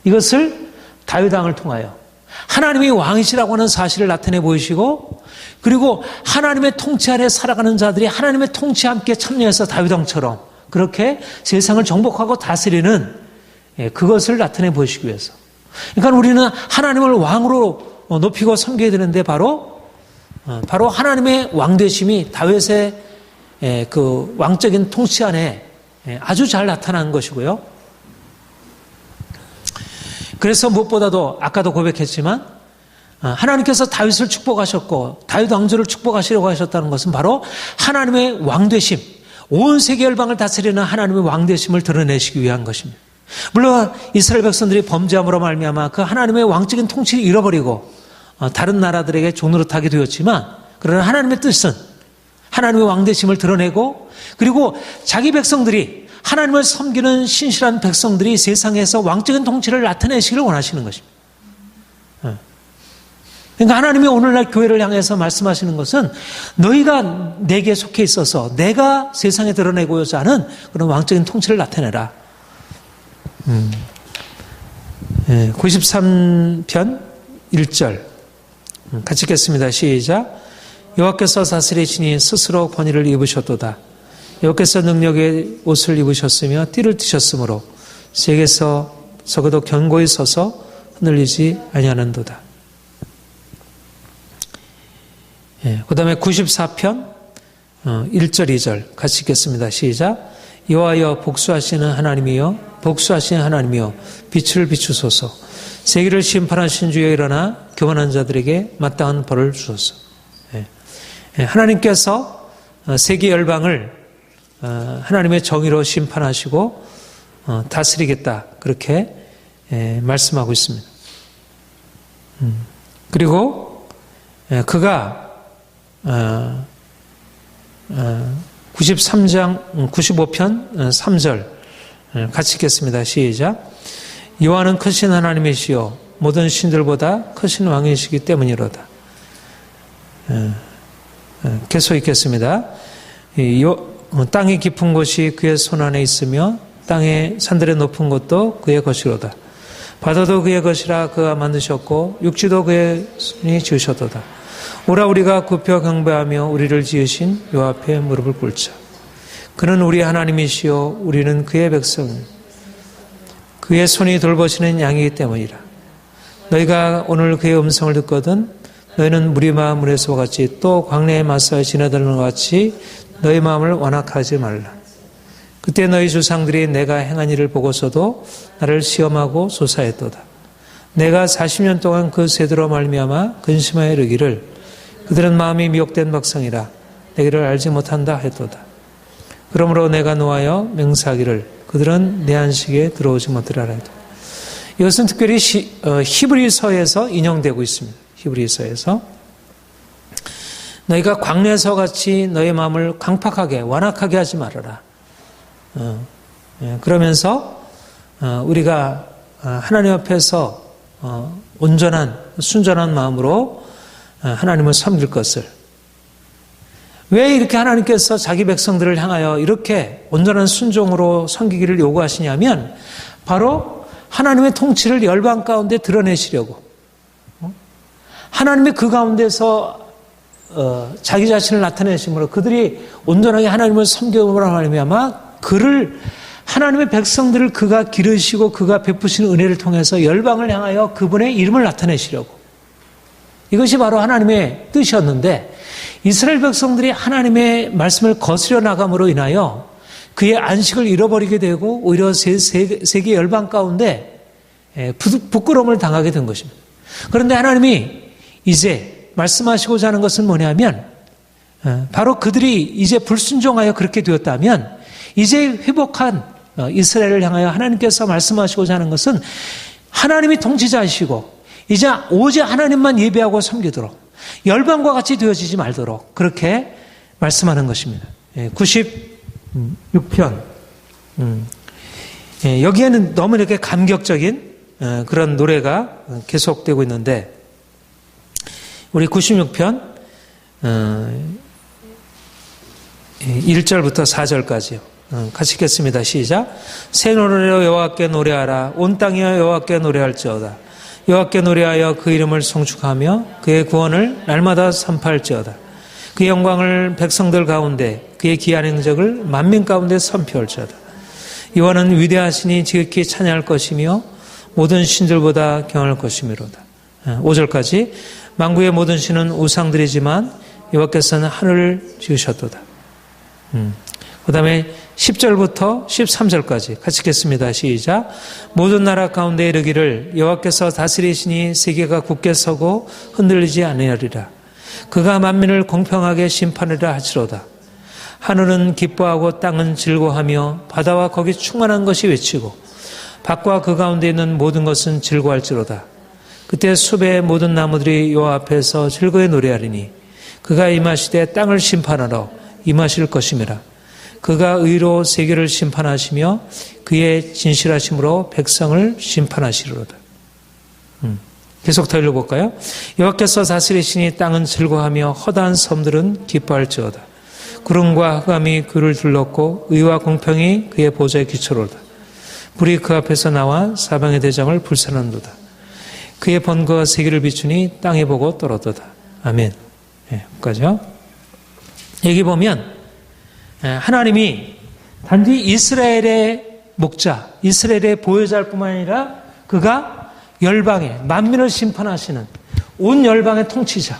A: 이것을 다윗 왕을 통하여 하나님이 왕이시라고 하는 사실을 나타내 보이시고, 그리고 하나님의 통치 아래 살아가는 자들이 하나님의 통치에 함께 참여해서 다윗 왕처럼 그렇게 세상을 정복하고 다스리는 그것을 나타내 보이시기 위해서. 그러니까 우리는 하나님을 왕으로 높이고 섬겨야 되는데 바로 하나님의 왕되심이 다윗의 그 왕적인 통치 안에 아주 잘 나타난 것이고요. 그래서 무엇보다도 아까도 고백했지만 하나님께서 다윗을 축복하셨고 다윗 왕조를 축복하시려고 하셨다는 것은 바로 하나님의 왕되심, 온 세계 열방을 다스리는 하나님의 왕되심을 드러내시기 위한 것입니다. 물론 이스라엘 백성들이 범죄함으로 말미암아 그 하나님의 왕적인 통치를 잃어버리고 다른 나라들에게 종노릇하게 되었지만, 그러나 하나님의 뜻은 하나님의 왕되심을 드러내고, 그리고 자기 백성들이 하나님을 섬기는 신실한 백성들이 세상에서 왕적인 통치를 나타내시기를 원하시는 것입니다. 그러니까 하나님이 오늘날 교회를 향해서 말씀하시는 것은 너희가 내게 속해 있어서 내가 세상에 드러내고자 하는 그런 왕적인 통치를 나타내라. 93편 1절 같이 읽겠습니다. 시작. 여호와께서 다스리시니 스스로 권위를 입으셨도다. 여호와께서 능력의 옷을 입으셨으며 띠를 띠셨으므로 세계에서 적어도 견고히 서서 흔들리지 아니하는도다. 그 다음에 94편 1절 2절 같이 읽겠습니다. 시작. 여호와여 복수하시는 하나님이여 복수하시는 하나님이여 빛을 비추소서. 세계를 심판하신 주여 일어나 교만한 자들에게 마땅한 벌을 주소서. 하나님께서 세계 열방을 하나님의 정의로 심판하시고 다스리겠다, 그렇게 말씀하고 있습니다. 그리고 그가 95편 3절 같이 읽겠습니다. 시작. 여호와는 크신 하나님이시요 모든 신들보다 크신 왕이시기 때문이로다. 계속 읽겠습니다. 땅의 깊은 곳이 그의 손 안에 있으며 땅의 산들의 높은 곳도 그의 것이로다. 바다도 그의 것이라 그가 만드셨고 육지도 그의 손이 지으셨도다. 오라 우리가 굽혀 경배하며 우리를 지으신 여호와 앞에 무릎을 꿇자. 그는 우리 하나님이시요 우리는 그의 백성, 그의 손이 돌보시는 양이기 때문이라. 너희가 오늘 그의 음성을 듣거든 너희는 무리마 물에서와 같이 또 광야의 마사에 지나다니는 것 같이 너희 마음을 완악하지 말라. 그때 너희 조상들이 내가 행한 일을 보고서도 나를 시험하고 조사했도다. 내가 40년 동안 그 세대로 말미암아 근심하여 이르기를 그들은 마음이 미혹된 백성이라 내게를 알지 못한다 했도다. 그러므로 내가 노하여 맹세하기를 그들은 내 안식에 들어오지 못하리라 했도다. 이것은 특별히 히브리서에서 인용되고 있습니다. 히브리서에서 너희가 광야에서 같이 너희 마음을 강팍하게 완악하게 하지 말아라. 그러면서 우리가 하나님 앞에서 온전한 순전한 마음으로 하나님을 섬길 것을, 왜 이렇게 하나님께서 자기 백성들을 향하여 이렇게 온전한 순종으로 섬기기를 요구하시냐면 바로 하나님의 통치를 열방 가운데 드러내시려고 하나님의 그 가운데서 자기 자신을 나타내심으로 그들이 온전하게 하나님을 섬김으로 말미암아 그를 하나님의 백성들을 그가 기르시고 그가 베푸시는 은혜를 통해서 열방을 향하여 그분의 이름을 나타내시려고 이것이 바로 하나님의 뜻이었는데 이스라엘 백성들이 하나님의 말씀을 거스려 나감으로 인하여 그의 안식을 잃어버리게 되고 오히려 세계 열방 가운데 부끄러움을 당하게 된 것입니다. 그런데 하나님이 이제 말씀하시고자 하는 것은 뭐냐면 바로 그들이 이제 불순종하여 그렇게 되었다면 이제 회복한 이스라엘을 향하여 하나님께서 말씀하시고자 하는 것은 하나님이 통치자이시고 이제 오직 하나님만 예배하고 섬기도록 열방과 같이 되어지지 말도록 그렇게 말씀하는 것입니다. 96편 여기에는 너무 이렇게 감격적인 그런 노래가 계속되고 있는데 우리 96편 1절부터 4절까지요. 같이 읽겠습니다. 시작. 새 노래로 여호와께 노래하라. 온 땅이여 여호와께 노래할지어다. 여호와께 노래하여 그 이름을 송축하며 그의 구원을 날마다 선포할지어다. 그의 영광을 백성들 가운데 그의 기한 행적을 만민 가운데 선포할지어다. 여호와는 위대하시니 지극히 찬양할 것이며 모든 신들보다 경할 것이미로다. 5절까지 만구의 모든 신은 우상들이지만 여호와께서는 하늘을 지으셨도다. 그 다음에 10절부터 13절까지 같이 읽겠습니다. 시작. 모든 나라 가운데 이르기를 여호와께서 다스리시니 세계가 굳게 서고 흔들리지 아니하리라. 그가 만민을 공평하게 심판하리라 하시로다. 하늘은 기뻐하고 땅은 즐거워하며 바다와 거기 충만한 것이 외치고 밭과 그 가운데 있는 모든 것은 즐거워할지로다. 그때 숲의 모든 나무들이 여호와 앞에서 즐거이 노래하리니 그가 임하시되 땅을 심판하러 임하실 것임이라. 그가 의로 세계를 심판하시며 그의 진실하심으로 백성을 심판하시리로다. 계속 더 읽어볼까요? 여호와께서 다스리시니 땅은 즐거워하며 허다한 섬들은 기뻐할지어다. 구름과 흑암이 그를 둘렀고 의와 공평이 그의 보좌의 기초로다. 불이 그 앞에서 나와 사방의 대장을 불사른도다. 그의 번거가 세계를 비추니 땅에 보고 떨어도다. 아멘. 여기까지요. 여기 보면 하나님이 단지 이스라엘의 목자, 이스라엘의 보혜자일 뿐만 아니라 그가 열방에 만민을 심판하시는 온 열방의 통치자,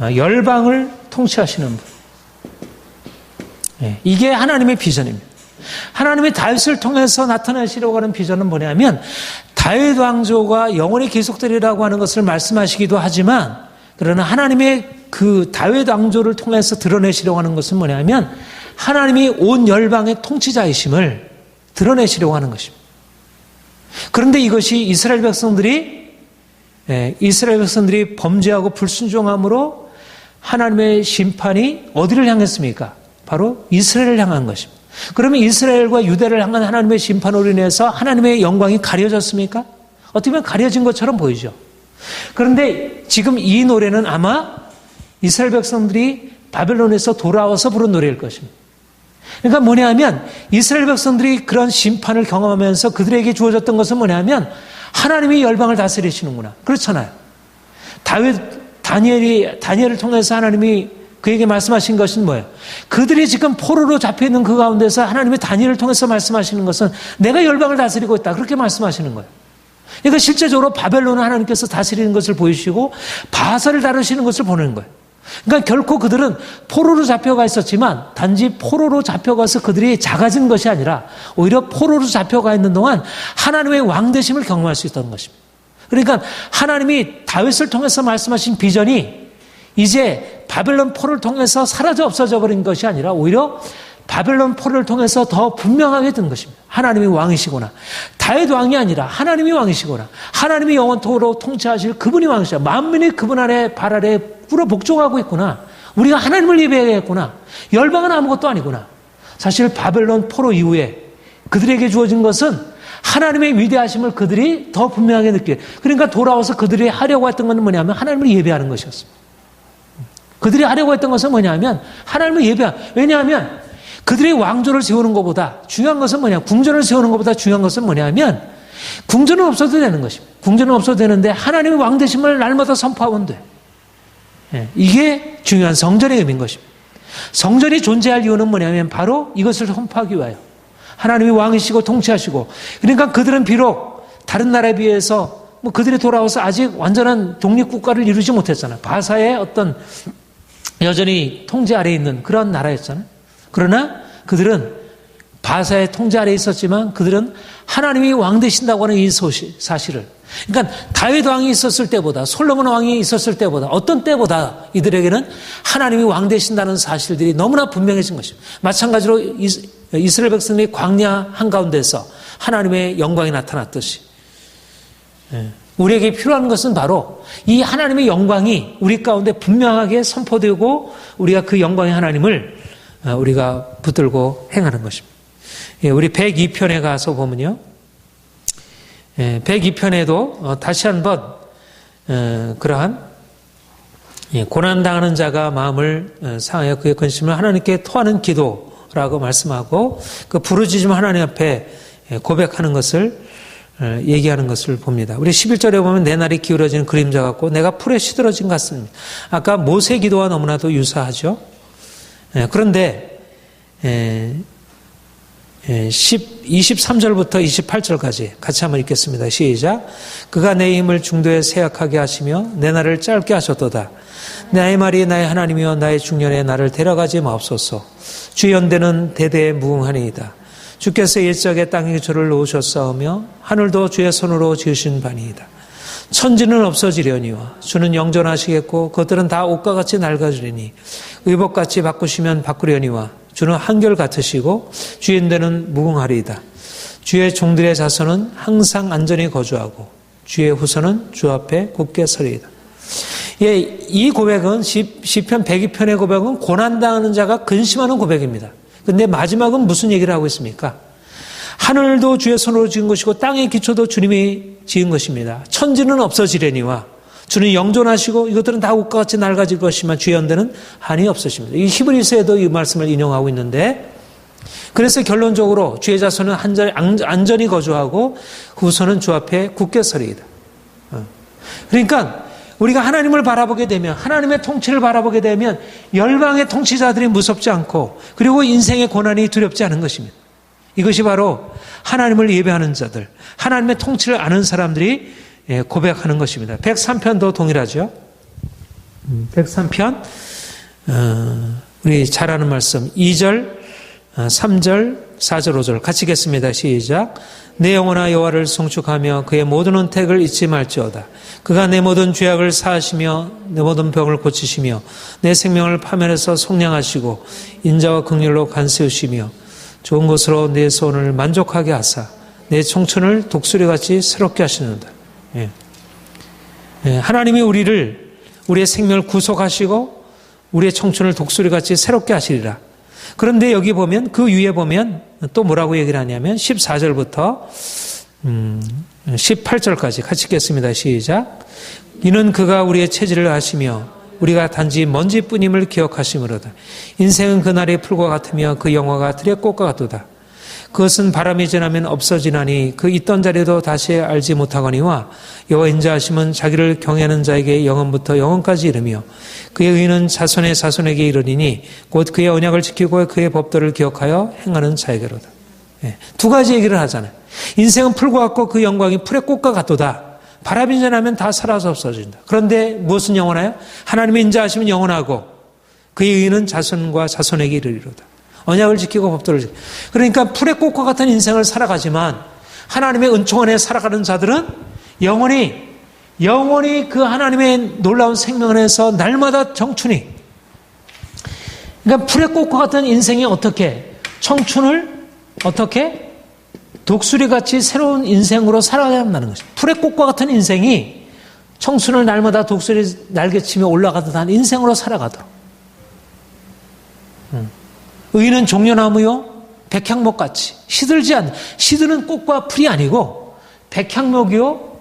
A: 열방을 통치하시는 분. 이게 하나님의 비전입니다. 하나님이 다윗을 통해서 나타내시려고 하는 비전은 뭐냐면 다윗 왕조가 영원히 계속되리라고 하는 것을 말씀하시기도 하지만 그러나 하나님의 그 다윗 왕조를 통해서 드러내시려고 하는 것은 뭐냐면 하나님이 온 열방의 통치자이심을 드러내시려고 하는 것입니다. 그런데 이것이 이스라엘 백성들이 범죄하고 불순종함으로 하나님의 심판이 어디를 향했습니까? 바로 이스라엘을 향한 것입니다. 그러면 이스라엘과 유대를 향한 하나님의 심판으로 인해서 하나님의 영광이 가려졌습니까? 어떻게 보면 가려진 것처럼 보이죠. 그런데 지금 이 노래는 아마 이스라엘 백성들이 바벨론에서 돌아와서 부른 노래일 것입니다. 그러니까 뭐냐면 이스라엘 백성들이 그런 심판을 경험하면서 그들에게 주어졌던 것은 뭐냐면 하나님이 열방을 다스리시는구나. 그렇잖아요. 다니엘을 통해서 하나님이 그에게 말씀하신 것은 뭐예요? 그들이 지금 포로로 잡혀있는 그 가운데서 하나님이 다니엘을 통해서 말씀하시는 것은 내가 열방을 다스리고 있다. 그렇게 말씀하시는 거예요. 그러니까 실제적으로 바벨론은 하나님께서 다스리는 것을 보이시고 바사를 다루시는 것을 보는 거예요. 그러니까 결코 그들은 포로로 잡혀가 있었지만 단지 포로로 잡혀가서 그들이 작아진 것이 아니라 오히려 포로로 잡혀가 있는 동안 하나님의 왕되심을 경험할 수 있다는 것입니다. 그러니까 하나님이 다윗을 통해서 말씀하신 비전이 이제 바벨론 포로를 통해서 사라져 없어져 버린 것이 아니라 오히려 바벨론 포로를 통해서 더 분명하게 된 것입니다. 하나님이 왕이시구나. 다윗 왕이 아니라 하나님이 왕이시구나. 하나님이 영원토록 통치하실 그분이 왕이시구나. 만민이 그분 아래 발 아래 꿇어 복종하고 있구나. 우리가 하나님을 예배해야겠구나. 열방은 아무것도 아니구나. 사실 바벨론 포로 이후에 그들에게 주어진 것은 하나님의 위대하심을 그들이 더 분명하게 느끼게. 그러니까 돌아와서 그들이 하려고 했던 것은 뭐냐면 하나님을 예배하는 것이었습니다. 그들이 하려고 했던 것은 뭐냐면 하나님을 왜냐하면 그들의 왕조를 세우는 것보다 중요한 것은 뭐냐, 궁전을 세우는 것보다 중요한 것은 뭐냐면 궁전은 없어도 되는 것입니다. 궁전은 없어도 되는데 하나님의 왕되심을 날마다 선포하면 돼. 이게 중요한 성전의 의미인 것입니다. 성전이 존재할 이유는 뭐냐면 바로 이것을 선포하기 위하여 하나님이 왕이시고 통치하시고, 그러니까 그들은 비록 다른 나라에 비해서 그들이 돌아와서 아직 완전한 독립국가를 이루지 못했잖아요. 바사의 어떤 여전히 통제 아래에 있는 그런 나라였잖아요. 그러나 그들은 바사의 통제 아래에 있었지만 그들은 하나님이 왕 되신다고 하는 이 사실을, 그러니까 다윗 왕이 있었을 때보다, 솔로몬 왕이 있었을 때보다, 어떤 때보다 이들에게는 하나님이 왕 되신다는 사실들이 너무나 분명해진 것입니다. 마찬가지로 이스라엘 백성들이 광야 한가운데서 하나님의 영광이 나타났듯이 우리에게 필요한 것은 바로 이 하나님의 영광이 우리 가운데 분명하게 선포되고 우리가 그 영광의 하나님을 우리가 붙들고 행하는 것입니다. 우리 102편에 가서 보면요, 102편에도 다시 한번 그러한 고난당하는 자가 마음을 상하여 그의 근심을 하나님께 토하는 기도라고 말씀하고, 그 부르짖음 하나님 앞에 고백하는 것을 얘기하는 것을 봅니다. 우리 11절에 보면 내 날이 기울어지는 그림자 같고 내가 풀에 시들어진 것 같습니다. 아까 모세 기도와 너무나도 유사하죠. 그런데 23절부터 28절까지 같이 한번 읽겠습니다. 시작. 그가 내 힘을 중도에 세약하게 하시며 내 날을 짧게 하셨도다. 나의 말이 나의 하나님이여 나의 중년에 나를 데려가지 마옵소서. 주의 연대는 대대에 무궁하니이다. 주께서 일적에 땅에 기초를 놓으셨사오며 하늘도 주의 손으로 지으신 바니이다. 천지는 없어지려니와 주는 영존하시겠고 그것들은 다 옷과 같이 낡아지리니 의복같이 바꾸시면 바꾸려니와 주는 한결 같으시고 주의 인대는 무궁하리이다. 주의 종들의 자손은 항상 안전히 거주하고 주의 후손은 주 앞에 굳게 서리이다. 이 고백은 시편 102편의 고백은 고난당하는 자가 근심하는 고백입니다. 근데 마지막은 무슨 얘기를 하고 있습니까? 하늘도 주의 손으로 지은 것이고 땅의 기초도 주님이 지은 것입니다. 천지는 없어지려니와 주는 영존하시고 이것들은 다 옷과 같이 낡아질 것이지만 주의 연대는 한이 없으십니다. 이 히브리서에도 이 말씀을 인용하고 있는데, 그래서 결론적으로 주의 자손은 안전히 거주하고 후손은 주 앞에 굳게 서리이다. 그러니까 우리가 하나님을 바라보게 되면, 하나님의 통치를 바라보게 되면 열방의 통치자들이 무섭지 않고 그리고 인생의 고난이 두렵지 않은 것입니다. 이것이 바로 하나님을 예배하는 자들, 하나님의 통치를 아는 사람들이 고백하는 것입니다. 103편도 동일하죠. 103편 우리 잘 아는 말씀 2절, 3절, 4절, 5절 같이 읽겠습니다. 시작. 내 영혼아 여호와를 송축하며 그의 모든 은택을 잊지 말지어다. 그가 내 모든 죄악을 사하시며 내 모든 병을 고치시며 내 생명을 파멸해서 속량하시고 인자와 긍휼로 간세우시며 좋은 것으로 내 소원을 만족하게 하사 내 청춘을 독수리같이 새롭게 하시는다. 하나님이 우리의 생명을 구속하시고 우리의 청춘을 독수리같이 새롭게 하시리라. 그런데 여기 보면, 그 위에 보면 또 뭐라고 얘기를 하냐면 14절부터 18절까지 같이 읽겠습니다. 시작. 이는 그가 우리의 체질을 하시며 우리가 단지 먼지뿐임을 기억하심으로다. 인생은 그날의 풀과 같으며 그 영화가 들의 꽃과 같도다. 그것은 바람이 지나면 없어지나니 그 있던 자리도 다시 알지 못하거니와 여호와 인자하심은 자기를 경외하는 자에게 영원부터 영원까지 이르며 그의 의는 자손의 자손에게 이르리니 곧 그의 언약을 지키고 그의 법도를 기억하여 행하는 자에게로다. 두 가지 얘기를 하잖아요. 인생은 풀과 같고 그 영광이 풀의 꽃과 같도다. 바람이 지나면 다 사라져 없어진다. 그런데 무엇은 영원하여? 하나님의 인자하심은 영원하고 그의 의는 자손과 자손에게 이르리로다. 언약을 지키고 법도를 지키고. 그러니까 풀의 꽃과 같은 인생을 살아가지만 하나님의 은총 안에 살아가는 자들은 영원히 그 하나님의 놀라운 생명 안에서 날마다 청춘이, 그러니까 풀의 꽃과 같은 인생이 어떻게 청춘을 어떻게 독수리같이 새로운 인생으로 살아가야 한다는 것입니다. 풀의 꽃과 같은 인생이 청춘을 날마다 독수리 날개치며 올라가듯 한 인생으로 살아가도록. 의는 종려나무요 백향목같이 시들지 않는, 시드는 꽃과 풀이 아니고 백향목이요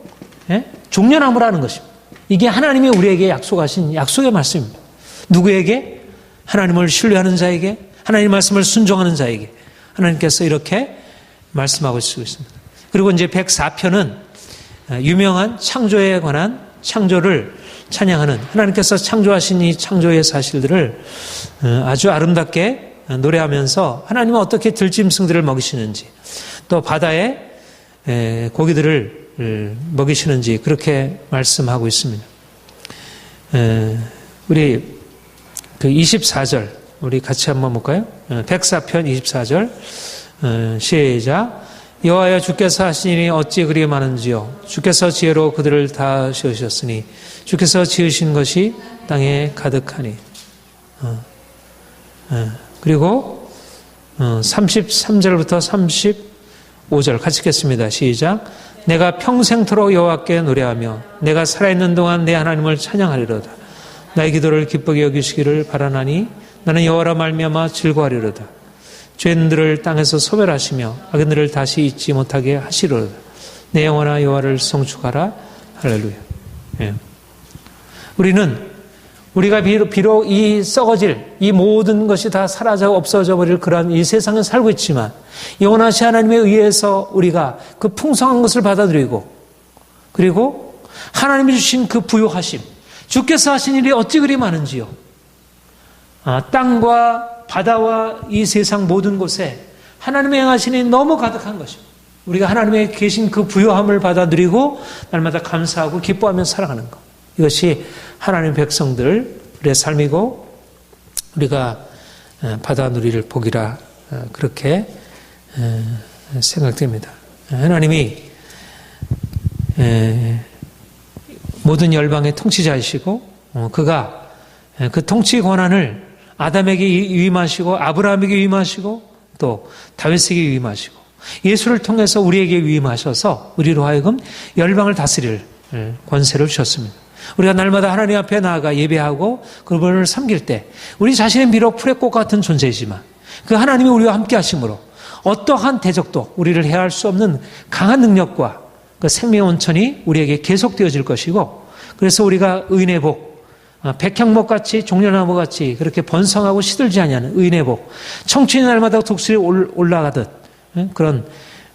A: 종려나무라는 것입니다. 이게 하나님이 우리에게 약속하신 약속의 말씀입니다. 누구에게? 하나님을 신뢰하는 자에게, 하나님의 말씀을 순종하는 자에게 하나님께서 이렇게 말씀하고 있습니다. 그리고 이제 104편은 유명한 창조에 관한 창조를 찬양하는 하나님께서 창조하신 이 창조의 사실들을 아주 아름답게 노래하면서 하나님은 어떻게 들짐승들을 먹이시는지 또 바다에 고기들을 먹이시는지 그렇게 말씀하고 있습니다. 우리 그 24절 우리 같이 한번 볼까요? 104편 24절 시작. 여호와여 주께서 하신 일이 어찌 그리 많은지요. 주께서 지혜로 그들을 다 지으셨으니 주께서 지으신 것이 땅에 가득하니. 그리고 33절부터 35절 같이 읽겠습니다. 시작. 내가 평생토록 여호와께 노래하며 내가 살아있는 동안 내 하나님을 찬양하리로다. 나의 기도를 기쁘게 여기시기를 바라나니 나는 여호와라 말미암아 즐거워하리로다. 죄인들을 땅에서 소멸하시며 악인들을 다시 잊지 못하게 하시리로다. 내 영혼아 여호와를 송축하라. 할렐루야. 예. 우리가 비록 이 썩어질 이 모든 것이 다 사라져 없어져 버릴 그러한 이 세상에 살고 있지만 영원하신 하나님에 의해서 우리가 그 풍성한 것을 받아들이고 그리고 하나님이 주신 그 부요하심 주께서 하신 일이 어찌 그리 많은지요. 땅과 바다와 이 세상 모든 곳에 하나님의 행하신 일이 너무 가득한 것입니다. 우리가 하나님의 계신 그 부요함을 받아들이고 날마다 감사하고 기뻐하며 살아가는 것. 이것이 하나님의 백성들의 삶이고 우리가 받아 누릴 복이라 그렇게 생각됩니다. 하나님이 모든 열방의 통치자이시고 그가 그 통치 권한을 아담에게 위임하시고 아브라함에게 위임하시고 또 다윗에게 위임하시고 예수를 통해서 우리에게 위임하셔서 우리로 하여금 열방을 다스릴 권세를 주셨습니다. 우리가 날마다 하나님 앞에 나아가 예배하고 그분을 섬길 때 우리 자신은 비록 풀의 꽃 같은 존재이지만 그 하나님이 우리와 함께 하심으로 어떠한 대적도 우리를 해할 수 없는 강한 능력과 그 생명의 온천이 우리에게 계속되어질 것이고 그래서 우리가 의인의 복 백향목같이 종려나무같이 그렇게 번성하고 시들지 아니하는 의인의 복 청춘이 날마다 독수리 올라가듯 그런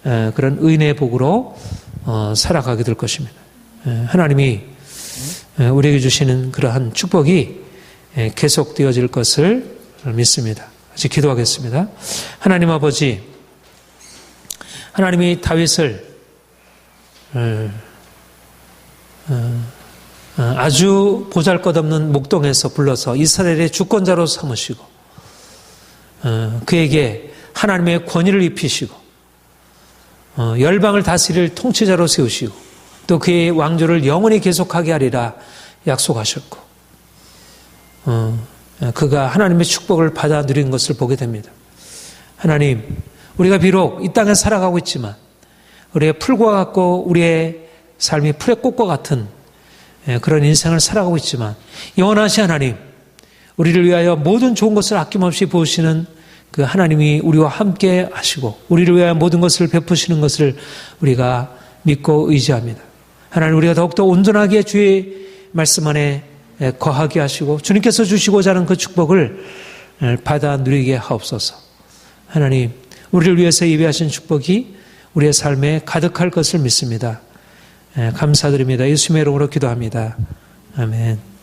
A: 의인의 복으로 살아가게 될 것입니다. 하나님이 우리에게 주시는 그러한 축복이 계속되어질 것을 믿습니다. 같이 기도하겠습니다. 하나님 아버지, 하나님이 다윗을 아주 보잘것없는 목동에서 불러서 이스라엘의 주권자로 삼으시고 그에게 하나님의 권위를 입히시고 열방을 다스릴 통치자로 세우시고 또 그의 왕조를 영원히 계속하게 하리라 약속하셨고 그가 하나님의 축복을 받아 누린 것을 보게 됩니다. 하나님, 우리가 비록 이 땅에 살아가고 있지만 우리의 풀과 같고 우리의 삶이 풀의 꽃과 같은 그런 인생을 살아가고 있지만 영원하신 하나님, 우리를 위하여 모든 좋은 것을 아낌없이 부으시는 그 하나님이 우리와 함께 하시고 우리를 위하여 모든 것을 베푸시는 것을 우리가 믿고 의지합니다. 하나님, 우리가 더욱더 온전하게 주의 말씀 안에 거하게 하시고 주님께서 주시고자 하는 그 축복을 받아 누리게 하옵소서. 하나님, 우리를 위해서 예비하신 축복이 우리의 삶에 가득할 것을 믿습니다. 감사드립니다. 예수님의 이름으로 기도합니다. 아멘.